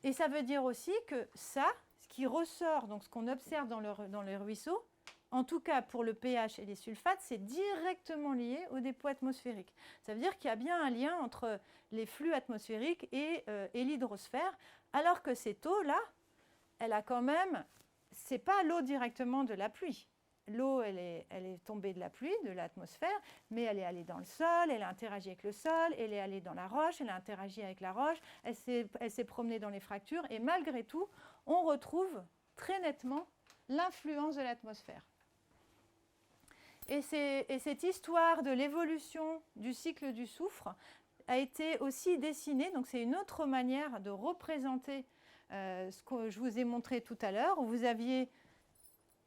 Et ça veut dire aussi que ça, ce qui ressort, donc ce qu'on observe dans le ruisseau, en tout cas pour le pH et les sulfates, c'est directement lié au dépôt atmosphérique. Ça veut dire qu'il y a bien un lien entre les flux atmosphériques et l'hydrosphère, alors que cette eau-là, elle a quand même, c'est pas l'eau directement de la pluie. L'eau, elle est tombée de la pluie, de l'atmosphère, mais elle est allée dans le sol, elle a interagi avec le sol, elle est allée dans la roche, elle a interagi avec la roche, elle s'est promenée dans les fractures, et malgré tout, on retrouve très nettement l'influence de l'atmosphère. Et cette histoire de l'évolution du cycle du soufre a été aussi dessinée, donc c'est une autre manière de représenter ce que je vous ai montré tout à l'heure, où vous aviez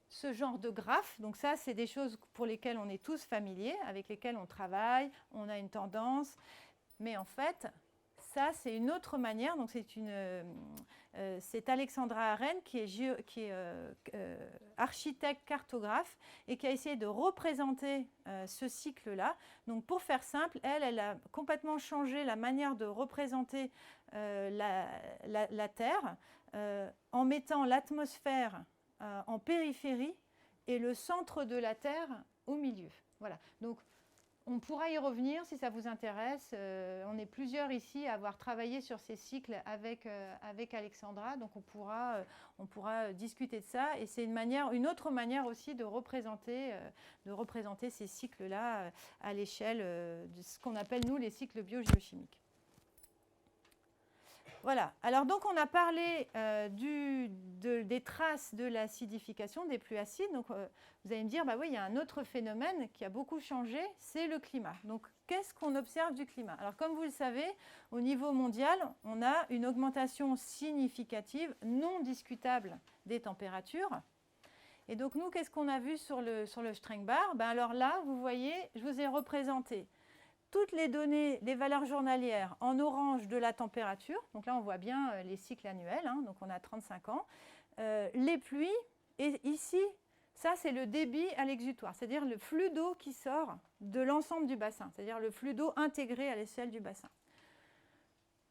ce genre de graphe. Donc ça, c'est des choses pour lesquelles on est tous familiers, avec lesquelles on travaille, on a une tendance. Mais en fait, ça, c'est une autre manière. Donc c'est Alexandra Arène qui est architecte cartographe et qui a essayé de représenter ce cycle-là. Donc pour faire simple, elle a complètement changé la manière de représenter la Terre en mettant l'atmosphère en périphérie et le centre de la Terre au milieu. Voilà. Donc on pourra y revenir si ça vous intéresse. On est plusieurs ici à avoir travaillé sur ces cycles avec Alexandra, donc on pourra discuter de ça. Et c'est une autre manière aussi de représenter ces cycles-là à l'échelle de ce qu'on appelle, nous, les cycles biogéochimiques. Voilà. Alors donc on a parlé des traces de l'acidification, des pluies acides. Donc vous allez me dire, oui, il y a un autre phénomène qui a beaucoup changé, c'est le climat. Donc qu'est-ce qu'on observe du climat? Alors comme vous le savez, au niveau mondial, on a une augmentation significative, non discutable des températures. Et donc nous, qu'est-ce qu'on a vu sur le Strengbar? Alors là, vous voyez, je vous ai représenté toutes les données, les valeurs journalières en orange de la température. Donc là, on voit bien les cycles annuels, hein, donc on a 35 ans. Les pluies, et ici, ça c'est le débit à l'exutoire, c'est-à-dire le flux d'eau qui sort de l'ensemble du bassin, c'est-à-dire le flux d'eau intégré à l'échelle du bassin.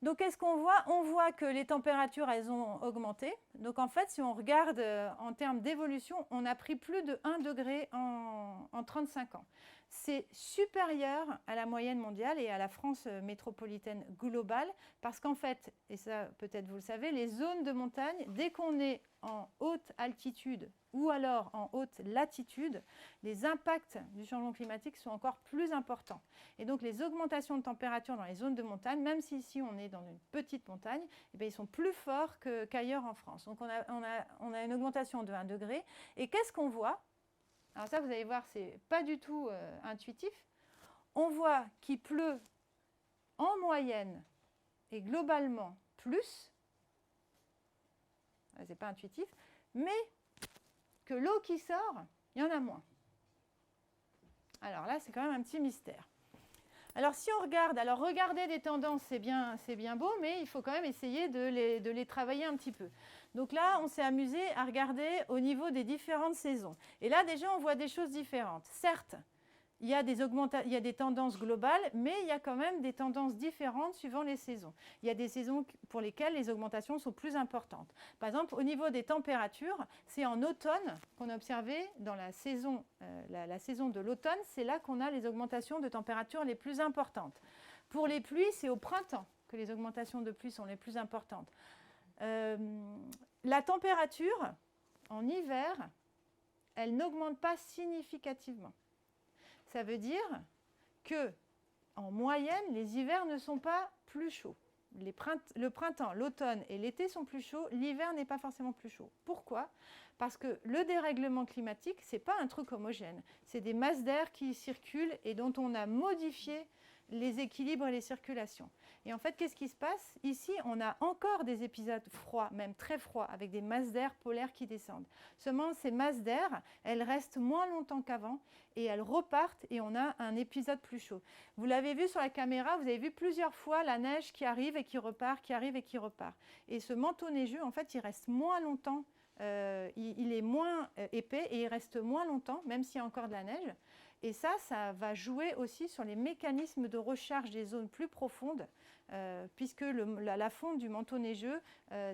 Donc, qu'est-ce qu'on voit? On voit que les températures, elles ont augmenté. Donc, en fait, si on regarde en termes d'évolution, on a pris plus de 1 degré en 35 ans. C'est supérieur à la moyenne mondiale et à la France métropolitaine globale parce qu'en fait, et ça peut-être vous le savez, les zones de montagne, dès qu'on est en haute altitude ou alors en haute latitude, les impacts du changement climatique sont encore plus importants. Et donc les augmentations de température dans les zones de montagne, même si ici on est dans une petite montagne, eh bien, ils sont plus forts qu'ailleurs en France. Donc on a une augmentation de 1 degré. Et qu'est-ce qu'on voit? Alors ça, vous allez voir, ce n'est pas du tout intuitif. On voit qu'il pleut en moyenne et globalement plus. Ce n'est pas intuitif, mais que l'eau qui sort, il y en a moins. Alors là, c'est quand même un petit mystère. Alors si on regarde, alors regarder des tendances, c'est bien beau, mais il faut quand même essayer de les travailler un petit peu. Donc là, on s'est amusé à regarder au niveau des différentes saisons. Et là, déjà, on voit des choses différentes. Certes, il y a des tendances globales, mais il y a quand même des tendances différentes suivant les saisons. Il y a des saisons pour lesquelles les augmentations sont plus importantes. Par exemple, au niveau des températures, c'est en automne qu'on a observé dans la saison de l'automne, c'est là qu'on a les augmentations de température les plus importantes. Pour les pluies, c'est au printemps que les augmentations de pluie sont les plus importantes. La température, en hiver, elle n'augmente pas significativement. Ça veut dire qu'en moyenne, les hivers ne sont pas plus chauds. Le printemps, l'automne et l'été sont plus chauds, l'hiver n'est pas forcément plus chaud. Pourquoi? Parce que le dérèglement climatique, ce n'est pas un truc homogène. C'est des masses d'air qui circulent et dont on a modifié les équilibres et les circulations. Et en fait, qu'est-ce qui se passe? Ici, on a encore des épisodes froids, même très froids, avec des masses d'air polaires qui descendent. Seulement, ces masses d'air, elles restent moins longtemps qu'avant et elles repartent et on a un épisode plus chaud. Vous l'avez vu sur la caméra, vous avez vu plusieurs fois la neige qui arrive et qui repart, qui arrive et qui repart. Et ce manteau neigeux, en fait, il reste moins longtemps, il est moins épais et il reste moins longtemps, même s'il y a encore de la neige. Et ça va jouer aussi sur les mécanismes de recharge des zones plus profondes, puisque la fonte du manteau neigeux,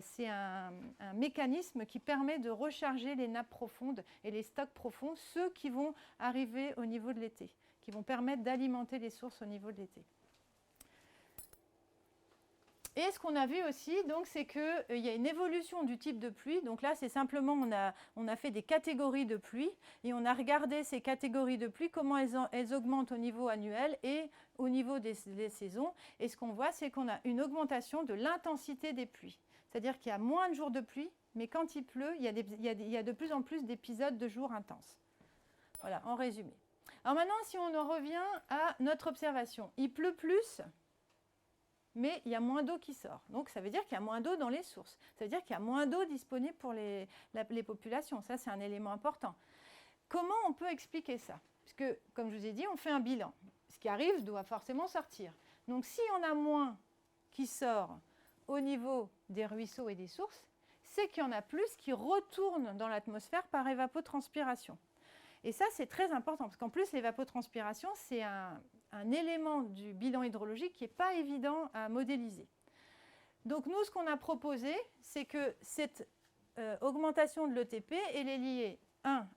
c'est un mécanisme qui permet de recharger les nappes profondes et les stocks profonds, ceux qui vont arriver au niveau de l'été, qui vont permettre d'alimenter les sources au niveau de l'été. Et ce qu'on a vu aussi, c'est qu'il y a une évolution du type de pluie. Donc là, c'est simplement, on a fait des catégories de pluie et on a regardé ces catégories de pluie, comment elles augmentent au niveau annuel et au niveau des saisons. Et ce qu'on voit, c'est qu'on a une augmentation de l'intensité des pluies. C'est-à-dire qu'il y a moins de jours de pluie, mais quand il pleut, il y a de plus en plus d'épisodes de jours intenses. Voilà, en résumé. Alors maintenant, si on en revient à notre observation, il pleut plus, mais il y a moins d'eau qui sort. Donc, ça veut dire qu'il y a moins d'eau dans les sources. Ça veut dire qu'il y a moins d'eau disponible pour les populations. Ça, c'est un élément important. Comment on peut expliquer ça? Puisque, comme je vous ai dit, on fait un bilan. Ce qui arrive doit forcément sortir. Donc, si on a moins qui sort au niveau des ruisseaux et des sources, c'est qu'il y en a plus qui retournent dans l'atmosphère par évapotranspiration. Et ça, c'est très important, parce qu'en plus, l'évapotranspiration, c'est un élément du bilan hydrologique qui n'est pas évident à modéliser. Donc nous, ce qu'on a proposé, c'est que cette augmentation de l'ETP, elle est liée,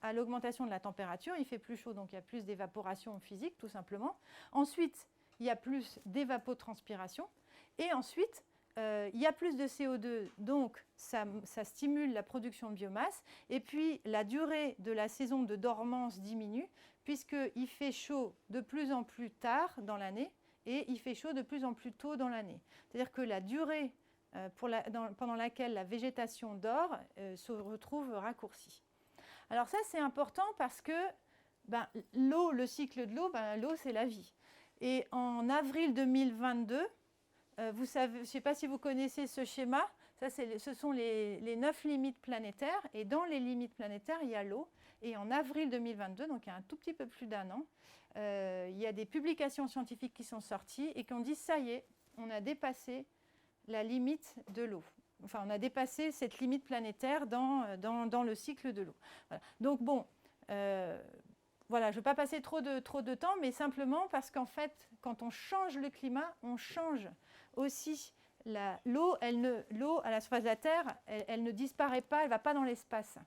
à l'augmentation de la température, il fait plus chaud, donc il y a plus d'évaporation physique, tout simplement. Ensuite, il y a plus d'évapotranspiration. Et ensuite, il y a plus de CO2, donc ça stimule la production de biomasse. Et puis, la durée de la saison de dormance diminue, puisqu'il fait chaud de plus en plus tard dans l'année et il fait chaud de plus en plus tôt dans l'année. C'est-à-dire que la durée pendant laquelle la végétation dort se retrouve raccourcie. Alors ça, c'est important parce que l'eau, le cycle de l'eau, l'eau, c'est la vie. Et en avril 2022, vous savez, je ne sais pas si vous connaissez ce schéma, ce sont les 9 limites planétaires, et dans les limites planétaires, il y a l'eau. Et en avril 2022, donc il y a un tout petit peu plus d'un an, il y a des publications scientifiques qui sont sorties et qui ont dit ça y est, on a dépassé la limite de l'eau. Enfin, on a dépassé cette limite planétaire dans le cycle de l'eau. Voilà. Donc bon, voilà, je ne veux pas passer trop de temps, mais simplement parce qu'en fait, quand on change le climat, on change aussi l'eau. L'eau à la surface de la Terre, elle ne disparaît pas, elle ne va pas dans l'espace.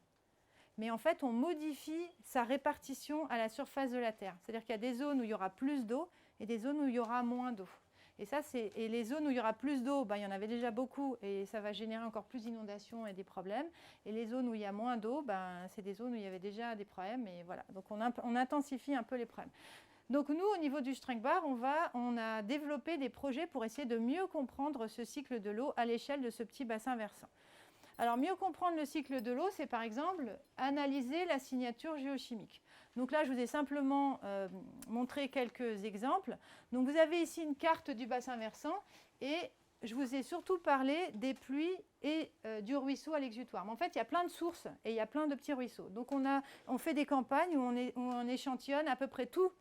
Mais en fait, on modifie sa répartition à la surface de la Terre. C'est-à-dire qu'il y a des zones où il y aura plus d'eau et des zones où il y aura moins d'eau. Et les zones où il y aura plus d'eau, il y en avait déjà beaucoup et ça va générer encore plus d'inondations et des problèmes. Et les zones où il y a moins d'eau, c'est des zones où il y avait déjà des problèmes. Et voilà. Donc on intensifie un peu les problèmes. Donc nous, au niveau du Strengbar, on a développé des projets pour essayer de mieux comprendre ce cycle de l'eau à l'échelle de ce petit bassin versant. Alors, mieux comprendre le cycle de l'eau, c'est par exemple analyser la signature géochimique. Donc là, je vous ai simplement montré quelques exemples. Donc vous avez ici une carte du bassin versant et je vous ai surtout parlé des pluies et du ruisseau à l'exutoire. Mais en fait, il y a plein de sources et il y a plein de petits ruisseaux. Donc on fait des campagnes où on échantillonne à peu près tout,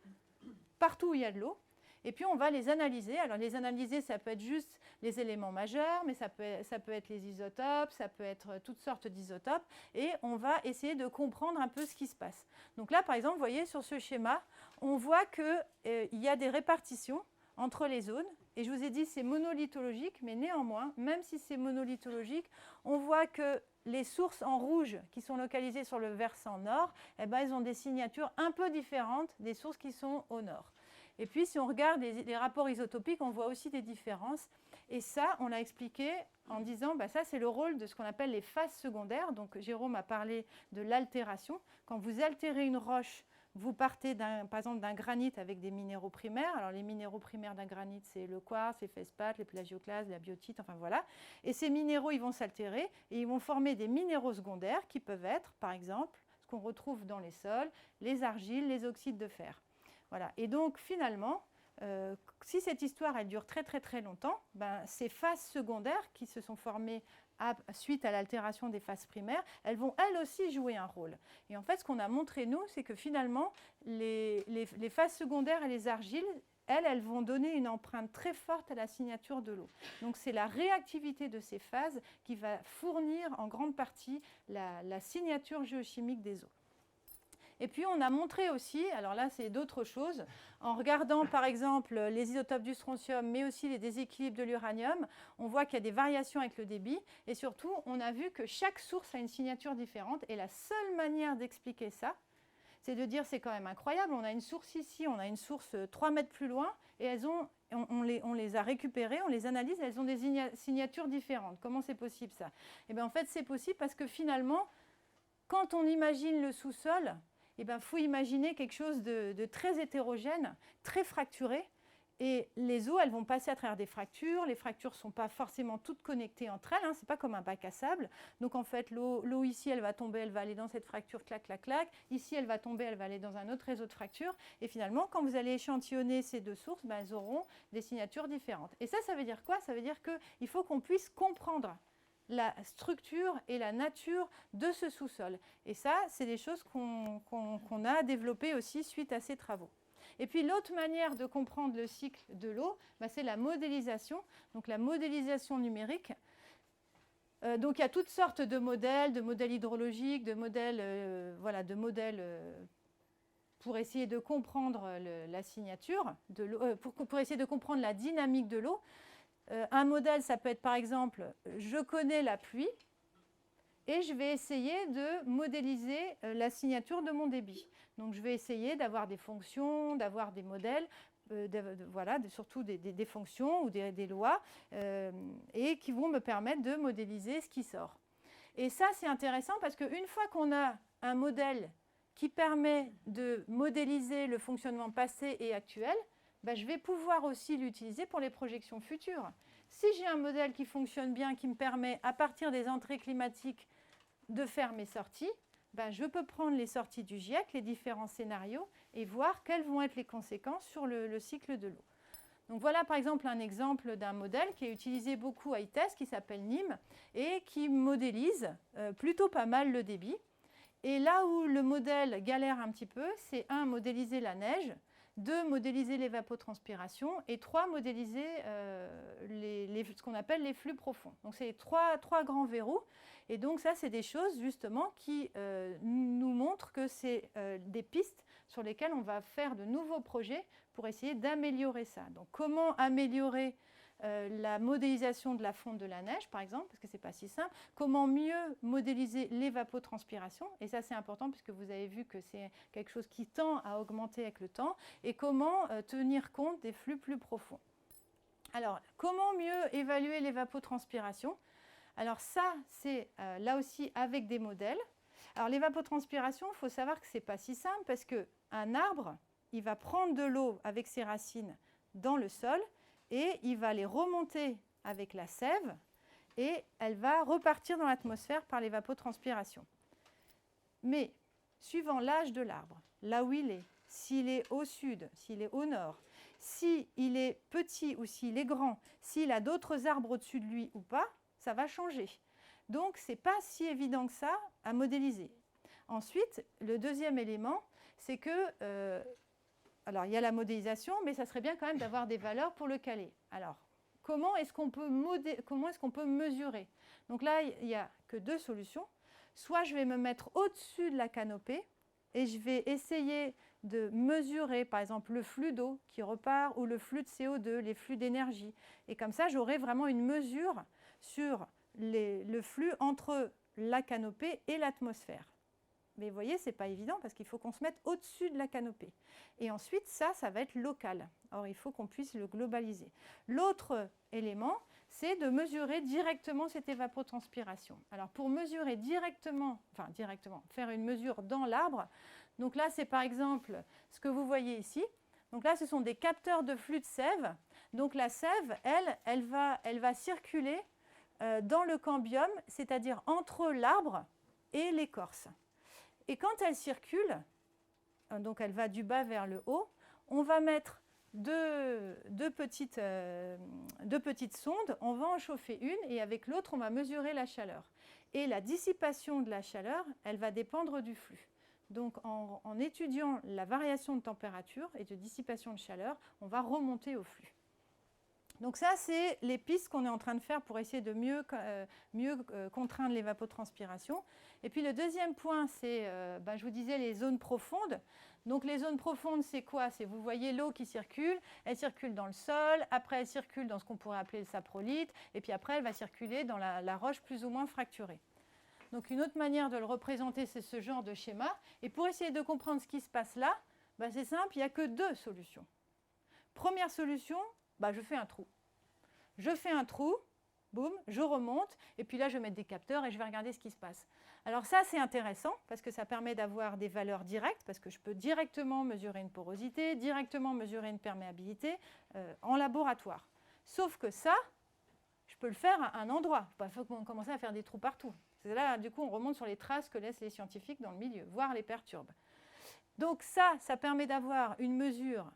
partout où il y a de l'eau. Et puis, on va les analyser. Alors, les analyser, ça peut être juste les éléments majeurs, mais ça peut être les isotopes, ça peut être toutes sortes d'isotopes. Et on va essayer de comprendre un peu ce qui se passe. Donc là, par exemple, vous voyez, sur ce schéma, on voit qu'il y a des répartitions entre les zones. Et je vous ai dit, c'est monolithologique, mais néanmoins, même si c'est monolithologique, on voit que les sources en rouge qui sont localisées sur le versant nord, elles ont des signatures un peu différentes des sources qui sont au nord. Et puis, si on regarde les rapports isotopiques, on voit aussi des différences. Et ça, on l'a expliqué en disant, ça, c'est le rôle de ce qu'on appelle les phases secondaires. Donc, Jérôme a parlé de l'altération. Quand vous altérez une roche, vous partez, par exemple, d'un granit avec des minéraux primaires. Alors, les minéraux primaires d'un granit, c'est le quartz, les feldspath, les plagioclases, la biotite, enfin voilà. Et ces minéraux, ils vont s'altérer et ils vont former des minéraux secondaires qui peuvent être, par exemple, ce qu'on retrouve dans les sols, les argiles, les oxydes de fer. Voilà. Et donc, finalement, si cette histoire elle dure très, très, très longtemps, ces phases secondaires qui se sont formées suite à l'altération des phases primaires, elles vont elles aussi jouer un rôle. Et en fait, ce qu'on a montré, nous, c'est que finalement, les phases secondaires et les argiles, elles vont donner une empreinte très forte à la signature de l'eau. Donc, c'est la réactivité de ces phases qui va fournir en grande partie la signature géochimique des eaux. Et puis, on a montré aussi, alors là, c'est d'autres choses, en regardant par exemple les isotopes du strontium, mais aussi les déséquilibres de l'uranium, on voit qu'il y a des variations avec le débit. Et surtout, on a vu que chaque source a une signature différente. Et la seule manière d'expliquer ça, c'est de dire c'est quand même incroyable. On a une source ici, on a une source 3 mètres plus loin, et on les a récupérées, on les analyse, elles ont des signatures différentes. Comment c'est possible ça? Eh bien, en fait, c'est possible parce que finalement, quand on imagine le sous-sol, il faut imaginer quelque chose de très hétérogène, très fracturé. Et les eaux, elles vont passer à travers des fractures. Les fractures ne sont pas forcément toutes connectées entre elles. Ce n'est pas comme un bac à sable. Donc, en fait, l'eau ici, elle va tomber, elle va aller dans cette fracture, clac, clac, clac. Ici, elle va tomber, elle va aller dans un autre réseau de fractures. Et finalement, quand vous allez échantillonner ces deux sources, elles auront des signatures différentes. Et ça veut dire quoi? Ça veut dire qu'il faut qu'on puisse comprendre la structure et la nature de ce sous-sol. Et ça, c'est des choses qu'on a développées aussi suite à ces travaux. Et puis l'autre manière de comprendre le cycle de l'eau, c'est la modélisation, donc la modélisation numérique. Donc il y a toutes sortes de modèles hydrologiques, de modèles, pour essayer de comprendre la signature de l'eau, pour essayer de comprendre la dynamique de l'eau. Un modèle, ça peut être par exemple, je connais la pluie et je vais essayer de modéliser la signature de mon débit. Donc, je vais essayer d'avoir des fonctions, d'avoir des modèles, surtout des fonctions ou des lois, et qui vont me permettre de modéliser ce qui sort. Et ça, c'est intéressant parce qu'une fois qu'on a un modèle qui permet de modéliser le fonctionnement passé et actuel, je vais pouvoir aussi l'utiliser pour les projections futures. Si j'ai un modèle qui fonctionne bien, qui me permet, à partir des entrées climatiques, de faire mes sorties, je peux prendre les sorties du GIEC, les différents scénarios, et voir quelles vont être les conséquences sur le cycle de l'eau. Donc voilà par exemple un exemple d'un modèle qui est utilisé beaucoup à ITES, qui s'appelle NIM, et qui modélise plutôt pas mal le débit. Et là où le modèle galère un petit peu, c'est modéliser la neige. 2, modéliser l'évapotranspiration, et 3, modéliser ce qu'on appelle les flux profonds. Donc c'est trois grands verrous. Et donc ça, c'est des choses justement qui nous montrent que c'est des pistes sur lesquelles on va faire de nouveaux projets pour essayer d'améliorer ça. Donc comment améliorer la modélisation de la fonte de la neige, par exemple, parce que ce n'est pas si simple. Comment mieux modéliser l'évapotranspiration, et ça c'est important puisque vous avez vu que c'est quelque chose qui tend à augmenter avec le temps, et comment tenir compte des flux plus profonds. Alors, comment mieux évaluer l'évapotranspiration? Alors ça, c'est là aussi avec des modèles. Alors l'évapotranspiration, il faut savoir que ce n'est pas si simple parce qu'un arbre, il va prendre de l'eau avec ses racines dans le sol, et il va les remonter avec la sève et elle va repartir dans l'atmosphère par l'évapotranspiration. Mais suivant l'âge de l'arbre, là où il est, s'il est au sud, s'il est au nord, s'il est petit ou s'il est grand, s'il a d'autres arbres au-dessus de lui ou pas, ça va changer. Donc, ce n'est pas si évident que ça à modéliser. Ensuite, le deuxième élément, c'est que alors, il y a la modélisation, mais ça serait bien quand même d'avoir des valeurs pour le caler. Alors, comment est-ce qu'on peut mesurer? Donc là, il n'y a que 2 solutions. Soit je vais me mettre au-dessus de la canopée et je vais essayer de mesurer, par exemple, le flux d'eau qui repart ou le flux de CO2, les flux d'énergie. Et comme ça, j'aurai vraiment une mesure sur le flux entre la canopée et l'atmosphère. Mais vous voyez, ce n'est pas évident parce qu'il faut qu'on se mette au-dessus de la canopée. Et ensuite, ça va être local. Or, il faut qu'on puisse le globaliser. L'autre élément, c'est de mesurer directement cette évapotranspiration. Alors, pour mesurer directement, faire une mesure dans l'arbre, donc là, c'est par exemple ce que vous voyez ici. Donc là, ce sont des capteurs de flux de sève. Donc la sève, elle va circuler dans le cambium, c'est-à-dire entre l'arbre et l'écorce. Et quand elle circule, donc elle va du bas vers le haut, on va mettre deux petites sondes, on va en chauffer une et avec l'autre, on va mesurer la chaleur. Et la dissipation de la chaleur, elle va dépendre du flux. Donc en étudiant la variation de température et de dissipation de chaleur, on va remonter au flux. Donc ça, c'est les pistes qu'on est en train de faire pour essayer de mieux contraindre l'évapotranspiration. Et puis le deuxième point, c'est, je vous disais, les zones profondes. Donc les zones profondes, c'est quoi? C'est, vous voyez l'eau qui circule, elle circule dans le sol, après elle circule dans ce qu'on pourrait appeler le saprolite, et puis après elle va circuler dans la roche plus ou moins fracturée. Donc une autre manière de le représenter, c'est ce genre de schéma. Et pour essayer de comprendre ce qui se passe là, c'est simple, il n'y a que 2 solutions. Première solution, je fais un trou. Je fais un trou, boum, je remonte, et puis là, je vais mettre des capteurs et je vais regarder ce qui se passe. Alors ça, c'est intéressant, parce que ça permet d'avoir des valeurs directes, parce que je peux directement mesurer une porosité, directement mesurer une perméabilité en laboratoire. Sauf que ça, je peux le faire à un endroit. Il faut commencer à faire des trous partout. C'est là, du coup, on remonte sur les traces que laissent les scientifiques dans le milieu, voire les perturbes. Donc ça permet d'avoir une mesure,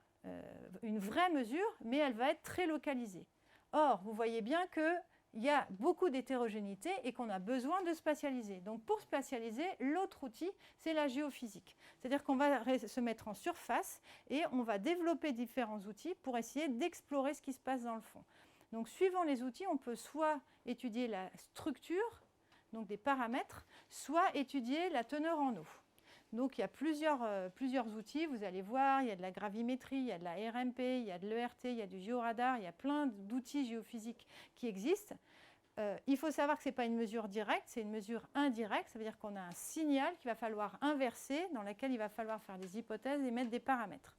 une vraie mesure, mais elle va être très localisée. Or, vous voyez bien qu'il y a beaucoup d'hétérogénéité et qu'on a besoin de spatialiser. Donc, pour spatialiser, l'autre outil, c'est la géophysique. C'est-à-dire qu'on va se mettre en surface et on va développer différents outils pour essayer d'explorer ce qui se passe dans le fond. Donc, suivant les outils, on peut soit étudier la structure, donc des paramètres, soit étudier la teneur en eau. Donc, il y a plusieurs outils, vous allez voir, il y a de la gravimétrie, il y a de la RMP, il y a de l'ERT, il y a du géoradar, il y a plein d'outils géophysiques qui existent. Il faut savoir que ce n'est pas une mesure directe, c'est une mesure indirecte, ça veut dire qu'on a un signal qu'il va falloir inverser, dans lequel il va falloir faire des hypothèses et mettre des paramètres.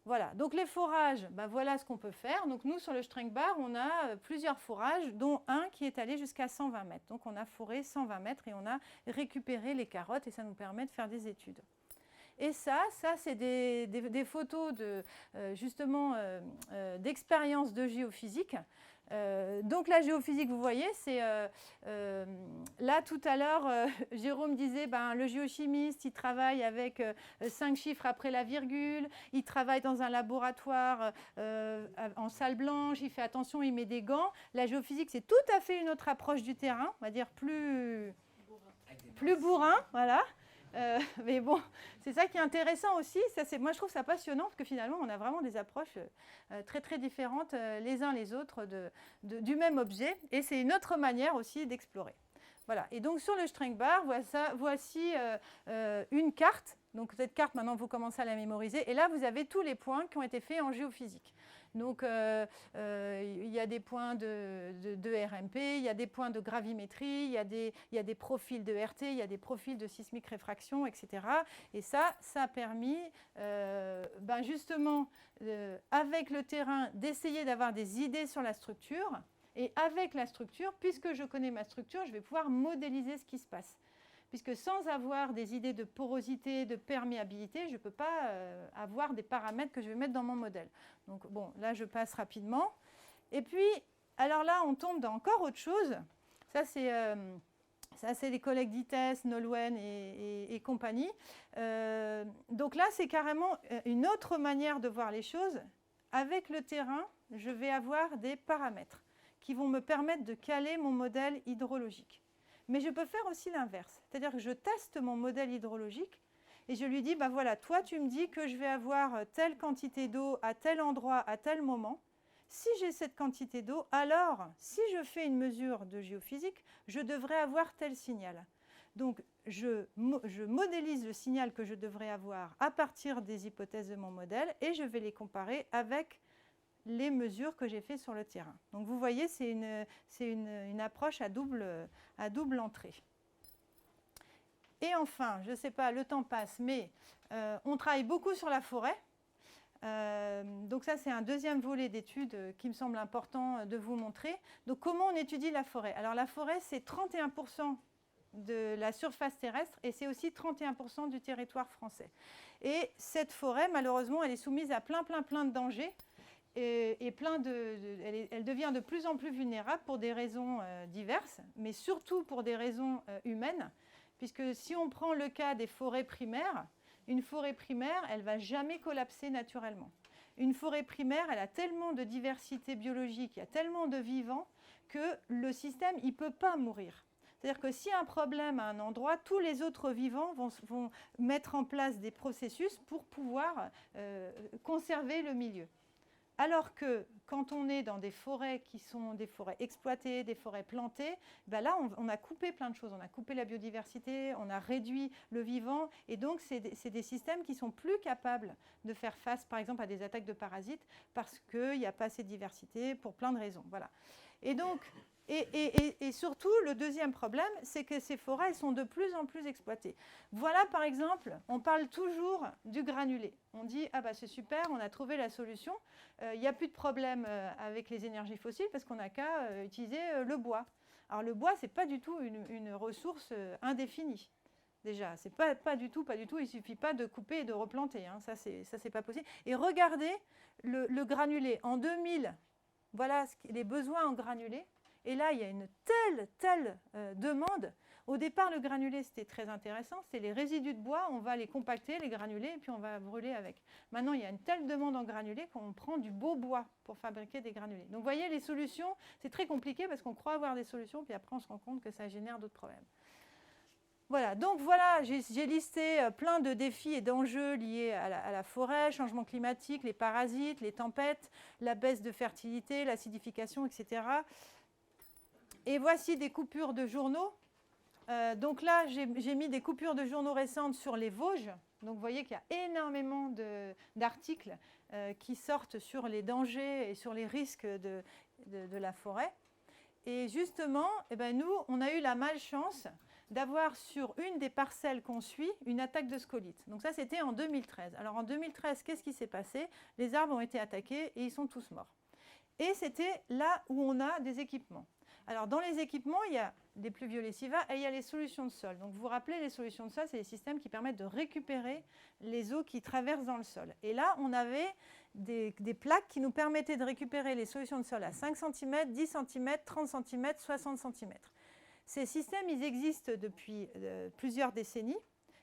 Voilà, donc les forages, voilà ce qu'on peut faire. Donc nous, sur le Strengbar, on a plusieurs forages, dont un qui est allé jusqu'à 120 mètres. Donc on a foré 120 mètres et on a récupéré les carottes et ça nous permet de faire des études. Et ça c'est des photos d'expériences de géophysique. Donc la géophysique, vous voyez, c'est là tout à l'heure, Jérôme disait, le géochimiste, il travaille avec 5 chiffres après la virgule, il travaille dans un laboratoire en salle blanche, il fait attention, il met des gants. La géophysique, c'est tout à fait une autre approche du terrain, on va dire plus bourrin, voilà. Mais bon, c'est ça qui est intéressant aussi. Moi, je trouve ça passionnant parce que finalement, on a vraiment des approches très, très différentes les uns les autres du même objet. Et c'est une autre manière aussi d'explorer. Voilà. Et donc, sur le Strengbar, voici une carte. Donc, cette carte, maintenant, vous commencez à la mémoriser. Et là, vous avez tous les points qui ont été faits en géophysique. Donc, il y a des points de RMP, il y a des points de gravimétrie, il y a des profils de RT, il y a des profils de sismique réfraction, etc. Et ça a permis, justement, avec le terrain, d'essayer d'avoir des idées sur la structure. Et avec la structure, puisque je connais ma structure, je vais pouvoir modéliser ce qui se passe. Puisque sans avoir des idées de porosité, de perméabilité, je ne peux pas avoir des paramètres que je vais mettre dans mon modèle. Donc bon, là je passe rapidement. Et puis, alors là, on tombe dans encore autre chose. Ça, c'est les collègues d'ITES, Nolwenn et compagnie. Donc là, c'est carrément une autre manière de voir les choses. Avec le terrain, je vais avoir des paramètres qui vont me permettre de caler mon modèle hydrologique. Mais je peux faire aussi l'inverse, c'est-à-dire que je teste mon modèle hydrologique et je lui dis, voilà, toi tu me dis que je vais avoir telle quantité d'eau à tel endroit, à tel moment. Si j'ai cette quantité d'eau, alors si je fais une mesure de géophysique, je devrais avoir tel signal. Donc je modélise le signal que je devrais avoir à partir des hypothèses de mon modèle et je vais les comparer avec les mesures que j'ai faites sur le terrain. Donc vous voyez, c'est une approche à double entrée. Et enfin, je ne sais pas, le temps passe, mais on travaille beaucoup sur la forêt. Donc ça, c'est un deuxième volet d'études qui me semble important de vous montrer. Donc comment on étudie la forêt? Alors la forêt, c'est 31% de la surface terrestre et c'est aussi 31% du territoire français. Et cette forêt, malheureusement, elle est soumise à plein de dangers. Elle devient de plus en plus vulnérable pour des raisons diverses, mais surtout pour des raisons humaines, puisque si on prend le cas des forêts primaires, une forêt primaire, elle ne va jamais collapser naturellement. Une forêt primaire, elle a tellement de diversité biologique, il y a tellement de vivants que le système, il ne peut pas mourir. C'est-à-dire que s'il y a un problème à un endroit, tous les autres vivants vont mettre en place des processus pour pouvoir conserver le milieu. Alors que quand on est dans des forêts qui sont des forêts exploitées, des forêts plantées, là, on a coupé plein de choses. On a coupé la biodiversité, on a réduit le vivant. Et donc, c'est des systèmes qui sont plus capables de faire face, par exemple, à des attaques de parasites parce qu'il n'y a pas assez de diversité pour plein de raisons. Voilà. Et donc, et surtout, le deuxième problème, c'est que ces forêts elles sont de plus en plus exploitées. Voilà, par exemple, on parle toujours du granulé. On dit, ah bah c'est super, on a trouvé la solution. Il n'y a plus de problème avec les énergies fossiles parce qu'on n'a qu'à utiliser le bois. Alors le bois, ce n'est pas du tout une ressource indéfinie. Déjà, c'est pas du tout, il ne suffit pas de couper et de replanter. Hein. Ça, c'est pas possible. Et regardez le granulé. En 2000, voilà les besoins en granulé. Et là, il y a une telle demande. Au départ, le granulé, c'était très intéressant. C'était les résidus de bois, on va les compacter, les granulés, et puis on va brûler avec. Maintenant, il y a une telle demande en granulé qu'on prend du beau bois pour fabriquer des granulés. Donc, vous voyez, les solutions, c'est très compliqué parce qu'on croit avoir des solutions, puis après, on se rend compte que ça génère d'autres problèmes. Voilà, donc voilà, j'ai listé plein de défis et d'enjeux liés à la forêt, changement climatique, les parasites, les tempêtes, la baisse de fertilité, l'acidification, etc. Et voici des coupures de journaux. Donc là, j'ai mis des coupures de journaux récentes sur les Vosges. Donc vous voyez qu'il y a énormément d'articles qui sortent sur les dangers et sur les risques de la forêt. Et justement, nous, on a eu la malchance d'avoir sur une des parcelles qu'on suit une attaque de scolytes. Donc ça, c'était en 2013. Alors en 2013, qu'est-ce qui s'est passé? Les arbres ont été attaqués et ils sont tous morts. Et c'était là où on a des équipements. Alors, dans les équipements, il y a des pluvieux lessivats et il y a les solutions de sol. Donc, vous vous rappelez, les solutions de sol, c'est des systèmes qui permettent de récupérer les eaux qui traversent dans le sol. Et là, on avait des plaques qui nous permettaient de récupérer les solutions de sol à 5 cm, 10 cm, 30 cm, 60 cm. Ces systèmes, ils existent depuis plusieurs décennies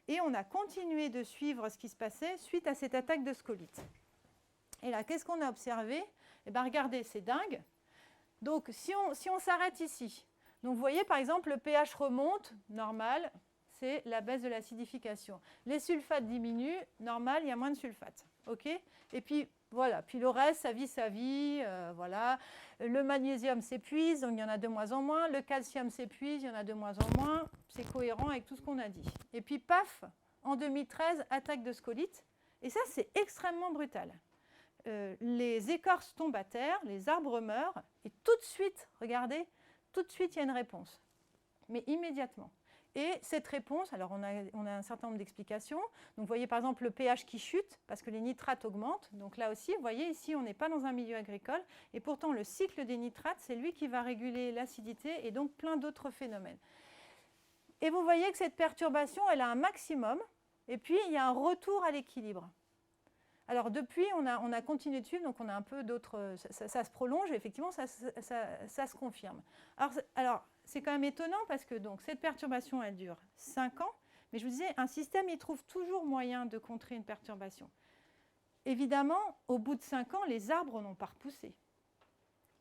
et on a continué de suivre ce qui se passait suite à cette attaque de scolytes. Et là, qu'est-ce qu'on a observé? Regardez, c'est dingue. Donc, si on s'arrête ici, donc vous voyez, par exemple, le pH remonte, normal, c'est la baisse de l'acidification. Les sulfates diminuent, normal, il y a moins de sulfates. Okay, et puis voilà, puis le reste, ça vit sa vie. Voilà. Le magnésium s'épuise, donc il y en a de moins en moins. Le calcium s'épuise, il y en a de moins en moins. C'est cohérent avec tout ce qu'on a dit. Et puis paf, en 2013, attaque de scolyte. Et ça, c'est extrêmement brutal. Les écorces tombent à terre, les arbres meurent, et tout de suite, regardez, tout de suite, il y a une réponse. Mais immédiatement. Et cette réponse, alors on a un certain nombre d'explications. Donc vous voyez par exemple le pH qui chute parce que les nitrates augmentent. Donc là aussi, vous voyez ici, on n'est pas dans un milieu agricole. Et pourtant, le cycle des nitrates, c'est lui qui va réguler l'acidité et donc plein d'autres phénomènes. Et vous voyez que cette perturbation, elle a un maximum. Et puis, il y a un retour à l'équilibre. Alors depuis, on a continué de suivre, donc on a un peu d'autres... Ça se prolonge, et effectivement, ça se confirme. Alors c'est quand même étonnant parce que donc, cette perturbation, elle dure 5 ans. Mais je vous disais, un système, il trouve toujours moyen de contrer une perturbation. Évidemment, au bout de 5 ans, les arbres n'ont pas repoussé.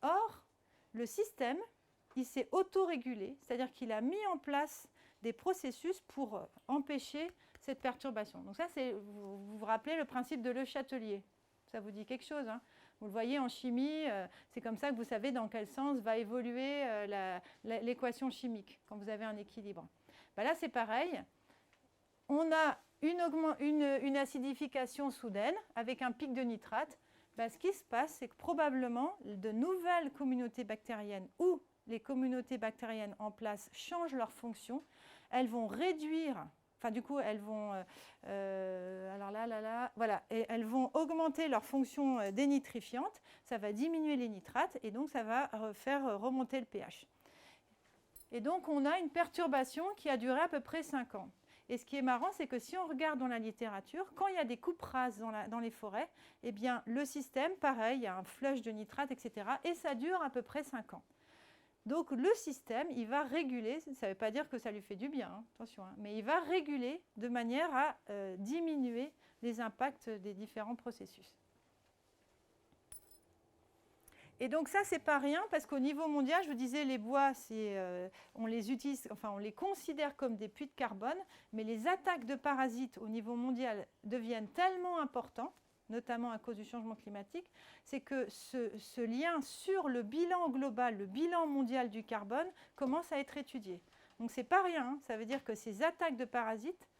Or, le système, il s'est autorégulé, c'est-à-dire qu'il a mis en place des processus pour empêcher cette perturbation. Donc ça, vous vous rappelez le principe de Le Chatelier. Ça vous dit quelque chose, hein? Vous le voyez en chimie, c'est comme ça que vous savez dans quel sens va évoluer l'équation chimique quand vous avez un équilibre. Ben là, c'est pareil. On a une acidification soudaine avec un pic de nitrate. Ben, ce qui se passe, c'est que probablement de nouvelles communautés bactériennes ou les communautés bactériennes en place changent leur fonction. Elles vont réduire... Enfin, du coup, elles vont, voilà, et elles vont augmenter leur fonction dénitrifiante. Ça va diminuer les nitrates et donc ça va faire remonter le pH. Et donc, on a une perturbation qui a duré à peu près 5 ans. Et ce qui est marrant, c'est que si on regarde dans la littérature, quand il y a des coupes rases dans les forêts, eh bien, le système, pareil, il y a un flush de nitrates, etc. Et ça dure à peu près 5 ans. Donc le système, il va réguler, ça ne veut pas dire que ça lui fait du bien, hein, attention, hein, mais il va réguler de manière à diminuer les impacts des différents processus. Et donc ça, c'est pas rien, parce qu'au niveau mondial, je vous disais, les bois, on les utilise, enfin on les considère comme des puits de carbone, mais les attaques de parasites au niveau mondial deviennent tellement importants, notamment à cause du changement climatique, c'est que ce lien sur le bilan global, le bilan mondial du carbone, commence à être étudié. Donc ce n'est pas rien, hein. Ça veut dire que ces attaques de parasites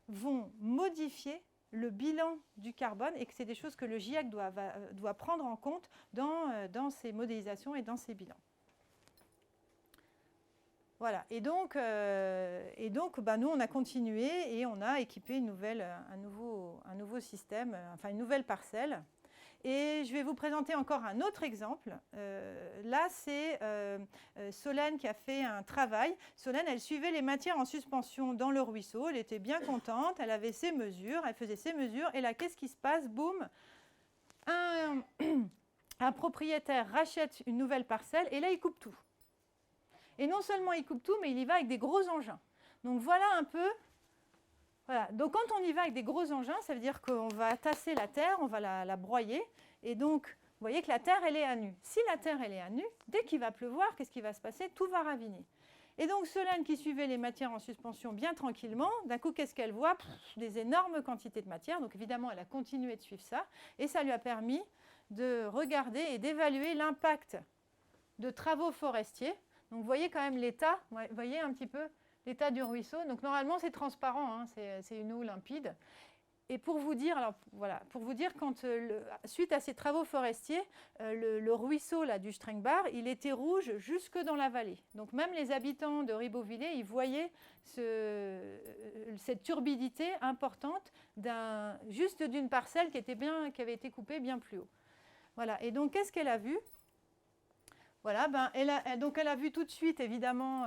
vont modifier le bilan du carbone et que c'est des choses que le GIEC doit prendre en compte dans ses modélisations et dans ses bilans. Voilà, et donc bah, nous, on a continué et on a équipé un nouveau système, enfin une nouvelle parcelle. Et je vais vous présenter encore un autre exemple. Là, c'est Solène qui a fait un travail. Solène, elle suivait les matières en suspension dans le ruisseau. Elle était bien contente, elle avait ses mesures, elle faisait ses mesures. Et là, qu'est-ce qui se passe? Boum, un propriétaire rachète une nouvelle parcelle et là, il coupe tout. Et non seulement il coupe tout, mais il y va avec des gros engins. Donc voilà un peu... Voilà. Donc quand on y va avec des gros engins, ça veut dire qu'on va tasser la terre, on va la broyer. Et donc, vous voyez que la terre, elle est à nu. Si la terre, elle est à nu, dès qu'il va pleuvoir, qu'est-ce qui va se passer? Tout va raviner. Et donc Solène, qui suivait les matières en suspension bien tranquillement, d'un coup, qu'est-ce qu'elle voit? Des énormes quantités de matière. Donc évidemment, elle a continué de suivre ça. Et ça lui a permis de regarder et d'évaluer l'impact de travaux forestiers. Donc vous voyez quand même l'état, vous voyez un petit peu l'état du ruisseau. Donc normalement c'est transparent, hein, c'est une eau limpide. Et pour vous dire, alors voilà, pour vous dire, suite à ces travaux forestiers, le ruisseau là, du Strengbach, il était rouge jusque dans la vallée. Donc même les habitants de Ribeauvillé, ils voyaient cette turbidité importante juste d'une parcelle qui avait été coupée bien plus haut. Voilà. Et donc qu'est-ce qu'elle a vu? Voilà, ben, elle a vu tout de suite, évidemment,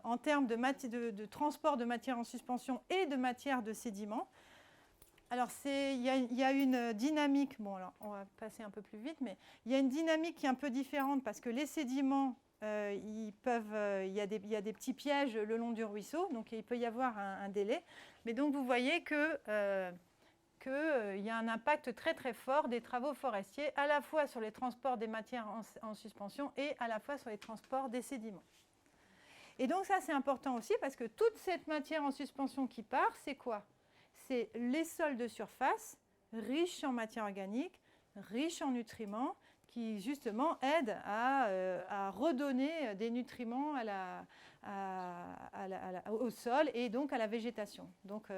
en termes de transport de matière en suspension et de matière de sédiments. Alors, il y a une dynamique, bon, alors on va passer un peu plus vite, mais il y a une dynamique qui est un peu différente parce que les sédiments, il y a des petits pièges le long du ruisseau, donc il peut y avoir un délai. Mais donc, vous voyez que... qu'il y a un impact très très fort des travaux forestiers, à la fois sur les transports des matières en suspension et à la fois sur les transports des sédiments. Et donc ça, c'est important aussi parce que toute cette matière en suspension qui part, c'est quoi? C'est les sols de surface, riches en matière organique, riches en nutriments, qui justement aident à redonner des nutriments au sol et donc à la végétation. Donc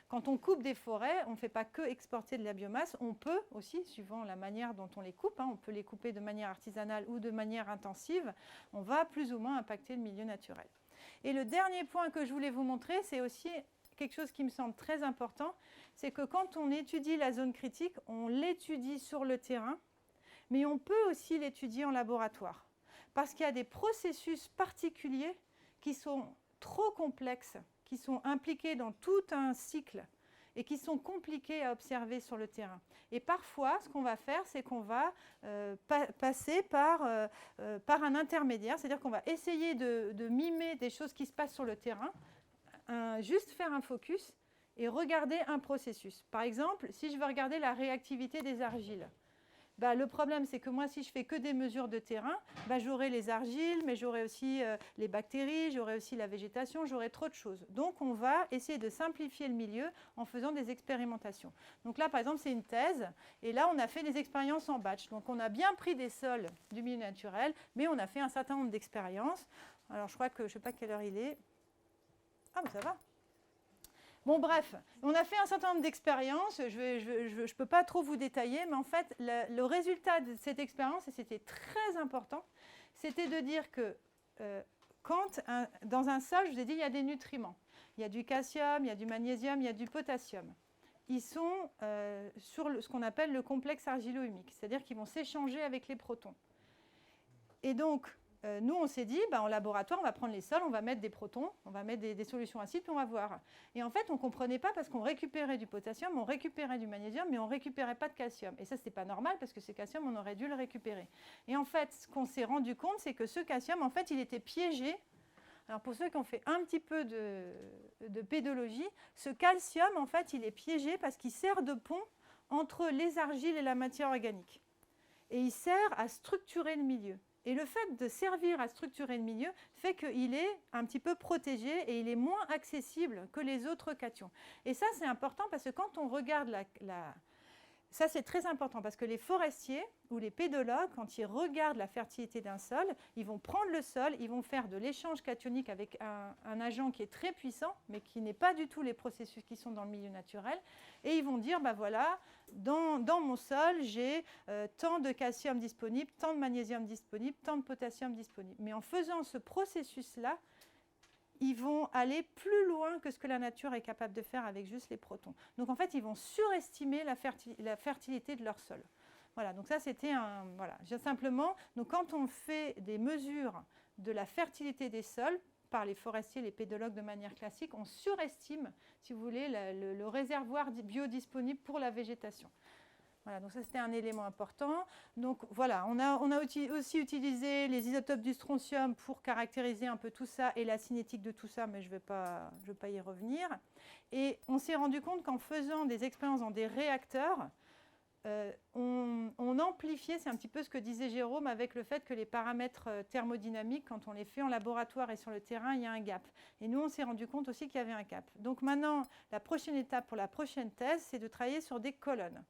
quand on coupe des forêts, on ne fait pas que exporter de la biomasse, on peut aussi, suivant la manière dont on les coupe, on peut les couper de manière artisanale ou de manière intensive, on va plus ou moins impacter le milieu naturel. Et le dernier point que je voulais vous montrer, c'est aussi quelque chose qui me semble très important, c'est que quand on étudie la zone critique, on l'étudie sur le terrain, mais on peut aussi l'étudier en laboratoire, parce qu'il y a des processus particuliers qui sont trop complexes, qui sont impliqués dans tout un cycle et qui sont compliqués à observer sur le terrain. Et parfois, ce qu'on va faire, c'est qu'on va passer par un intermédiaire, c'est-à-dire qu'on va essayer de mimer des choses qui se passent sur le terrain, juste faire un focus et regarder un processus. Par exemple, si je veux regarder la réactivité des argiles, le problème, c'est que moi, si je fais que des mesures de terrain, j'aurai les argiles, mais j'aurai aussi les bactéries, j'aurai aussi la végétation, j'aurai trop de choses. Donc, on va essayer de simplifier le milieu en faisant des expérimentations. Donc là, par exemple, c'est une thèse, et là, on a fait des expériences en batch. Donc, on a bien pris des sols du milieu naturel, mais on a fait un certain nombre d'expériences. Alors, je crois que, je ne sais pas quelle heure il est. Ah, mais ça va. Bon, bref, on a fait un certain nombre d'expériences, je ne peux pas trop vous détailler, mais en fait, le résultat de cette expérience, et c'était très important, c'était de dire que dans un sol, je vous ai dit, il y a des nutriments. Il y a du calcium, il y a du magnésium, il y a du potassium. Ils sont sur ce qu'on appelle le complexe argilo-humique, c'est-à-dire qu'ils vont s'échanger avec les protons. Et donc, nous, on s'est dit, en laboratoire, on va prendre les sols, on va mettre des protons, on va mettre des solutions acides, puis on va voir. Et en fait, on ne comprenait pas parce qu'on récupérait du potassium, on récupérait du magnésium, mais on ne récupérait pas de calcium. Et ça, ce n'était pas normal parce que ce calcium, on aurait dû le récupérer. Et en fait, ce qu'on s'est rendu compte, c'est que ce calcium, en fait, il était piégé. Alors, pour ceux qui ont fait un petit peu de pédologie, ce calcium, en fait, il est piégé parce qu'il sert de pont entre les argiles et la matière organique. Et il sert à structurer le milieu. Et le fait de servir à structurer le milieu fait qu'il est un petit peu protégé et il est moins accessible que les autres cations. Et ça, c'est important parce que quand on regarde ça, c'est très important parce que les forestiers ou les pédologues, quand ils regardent la fertilité d'un sol, ils vont prendre le sol, ils vont faire de l'échange cationique avec un agent qui est très puissant, mais qui n'est pas du tout les processus qui sont dans le milieu naturel. Et ils vont dire, voilà, dans mon sol, j'ai tant de calcium disponible, tant de magnésium disponible, tant de potassium disponible. Mais en faisant ce processus-là, ils vont aller plus loin que ce que la nature est capable de faire avec juste les protons. Donc en fait, ils vont surestimer la fertilité de leur sol. Voilà, donc ça c'était simplement, donc quand on fait des mesures de la fertilité des sols par les forestiers, les pédologues de manière classique, on surestime, si vous voulez, le réservoir biodisponible pour la végétation. Voilà, donc ça c'était un élément important. Donc voilà, on a aussi utilisé les isotopes du strontium pour caractériser un peu tout ça et la cinétique de tout ça, mais je ne vais pas y revenir. Et on s'est rendu compte qu'en faisant des expériences dans des réacteurs, on amplifiait, c'est un petit peu ce que disait Jérôme, avec le fait que les paramètres thermodynamiques, quand on les fait en laboratoire et sur le terrain, il y a un gap. Et nous, on s'est rendu compte aussi qu'il y avait un gap. Donc maintenant, la prochaine étape pour la prochaine thèse, c'est de travailler sur des colonnes.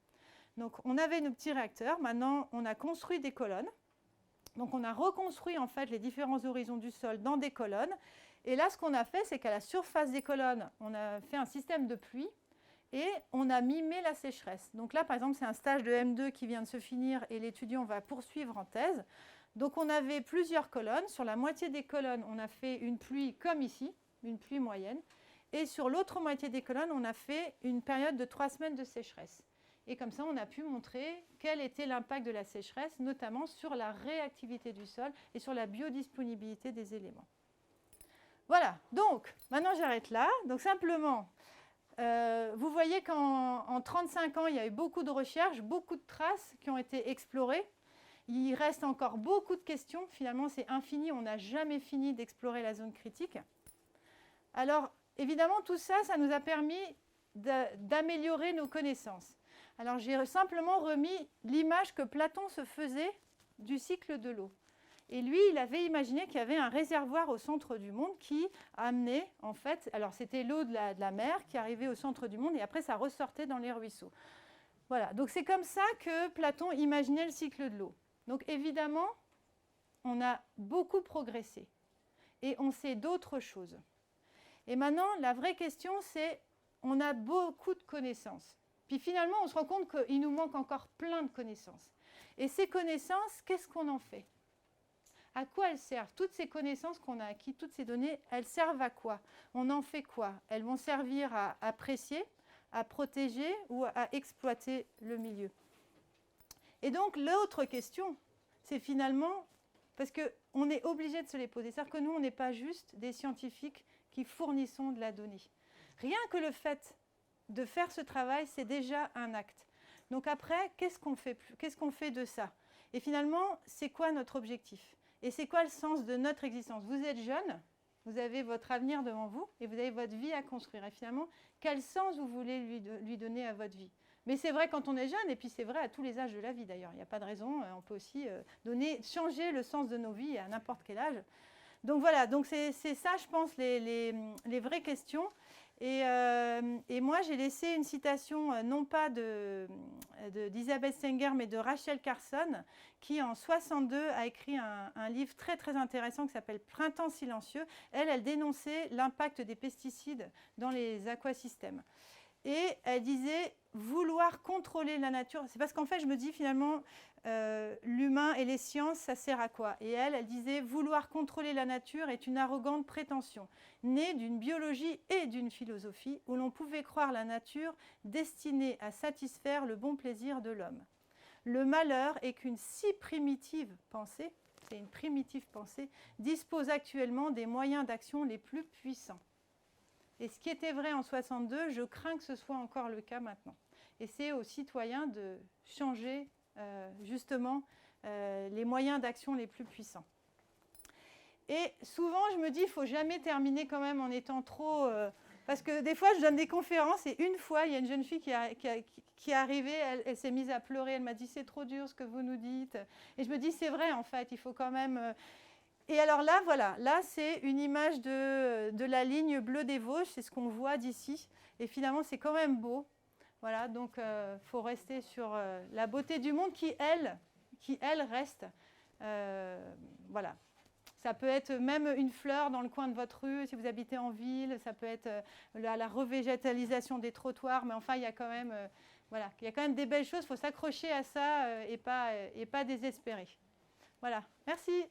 Donc, on avait nos petits réacteurs. Maintenant, on a construit des colonnes. Donc, on a reconstruit en fait les différents horizons du sol dans des colonnes. Et là, ce qu'on a fait, c'est qu'à la surface des colonnes, on a fait un système de pluie et on a mimé la sécheresse. Donc là, par exemple, c'est un stage de M2 qui vient de se finir et l'étudiant va poursuivre en thèse. Donc, on avait plusieurs colonnes. Sur la moitié des colonnes, on a fait une pluie comme ici, une pluie moyenne. Et sur l'autre moitié des colonnes, on a fait une période de 3 semaines de sécheresse. Et comme ça, on a pu montrer quel était l'impact de la sécheresse, notamment sur la réactivité du sol et sur la biodisponibilité des éléments. Voilà, donc maintenant j'arrête là. Donc simplement, vous voyez qu'en 35 ans, il y a eu beaucoup de recherches, beaucoup de traces qui ont été explorées. Il reste encore beaucoup de questions. Finalement, c'est infini. On n'a jamais fini d'explorer la zone critique. Alors, évidemment, tout ça, ça nous a permis d'améliorer nos connaissances. Alors, j'ai simplement remis l'image que Platon se faisait du cycle de l'eau. Et lui, il avait imaginé qu'il y avait un réservoir au centre du monde qui amenait, en fait, alors c'était l'eau de la mer qui arrivait au centre du monde et après ça ressortait dans les ruisseaux. Voilà, donc c'est comme ça que Platon imaginait le cycle de l'eau. Donc évidemment, on a beaucoup progressé et on sait d'autres choses. Et maintenant, la vraie question, c'est on a beaucoup de connaissances. Puis finalement, on se rend compte qu'il nous manque encore plein de connaissances. Et ces connaissances, qu'est-ce qu'on en fait ? À quoi elles servent? Toutes ces connaissances qu'on a acquises, toutes ces données, elles servent à quoi? On en fait quoi? Elles vont servir à apprécier, à protéger ou à exploiter le milieu. Et donc, l'autre question, c'est finalement, parce qu'on est obligé de se les poser, c'est-à-dire que nous, on n'est pas juste des scientifiques qui fournissons de la donnée. Rien que le fait de faire ce travail, c'est déjà un acte. Donc après, qu'est-ce qu'on fait de ça? Et finalement, c'est quoi notre objectif? Et c'est quoi le sens de notre existence? Vous êtes jeune, vous avez votre avenir devant vous et vous avez votre vie à construire. Et finalement, quel sens vous voulez lui donner à votre vie? Mais c'est vrai quand on est jeune, et puis c'est vrai à tous les âges de la vie d'ailleurs. Il n'y a pas de raison, on peut aussi changer le sens de nos vies à n'importe quel âge. Donc voilà, donc c'est ça, je pense, les vraies questions. Et moi, j'ai laissé une citation, non pas d'Isabelle Stenger, mais de Rachel Carson, qui en 62 a écrit un livre très très intéressant qui s'appelle Printemps silencieux. Elle dénonçait l'impact des pesticides dans les aquasystèmes. Et elle disait vouloir contrôler la nature. C'est parce qu'en fait, je me dis finalement, l'humain et les sciences, ça sert à quoi? Et elle disait vouloir contrôler la nature est une arrogante prétention, née d'une biologie et d'une philosophie où l'on pouvait croire la nature destinée à satisfaire le bon plaisir de l'homme. Le malheur est qu'une si primitive pensée, c'est une primitive pensée, dispose actuellement des moyens d'action les plus puissants. Et ce qui était vrai en 62, je crains que ce soit encore le cas maintenant. Et c'est aux citoyens de changer justement les moyens d'action les plus puissants. Et souvent, je me dis, il ne faut jamais terminer quand même en étant trop... parce que des fois, je donne des conférences et une fois, il y a une jeune fille qui est arrivée, elle s'est mise à pleurer, elle m'a dit, c'est trop dur ce que vous nous dites. Et je me dis, c'est vrai en fait, il faut quand même... Et alors là, voilà, là c'est une image de la ligne bleue des Vosges, c'est ce qu'on voit d'ici. Et finalement, c'est quand même beau. Voilà, donc il faut rester sur la beauté du monde qui, elle reste. Voilà. Ça peut être même une fleur dans le coin de votre rue, si vous habitez en ville. Ça peut être la revégétalisation des trottoirs. Mais enfin, il y a quand même, voilà, il y a quand même des belles choses. Il faut s'accrocher à ça et pas désespérer. Voilà, merci.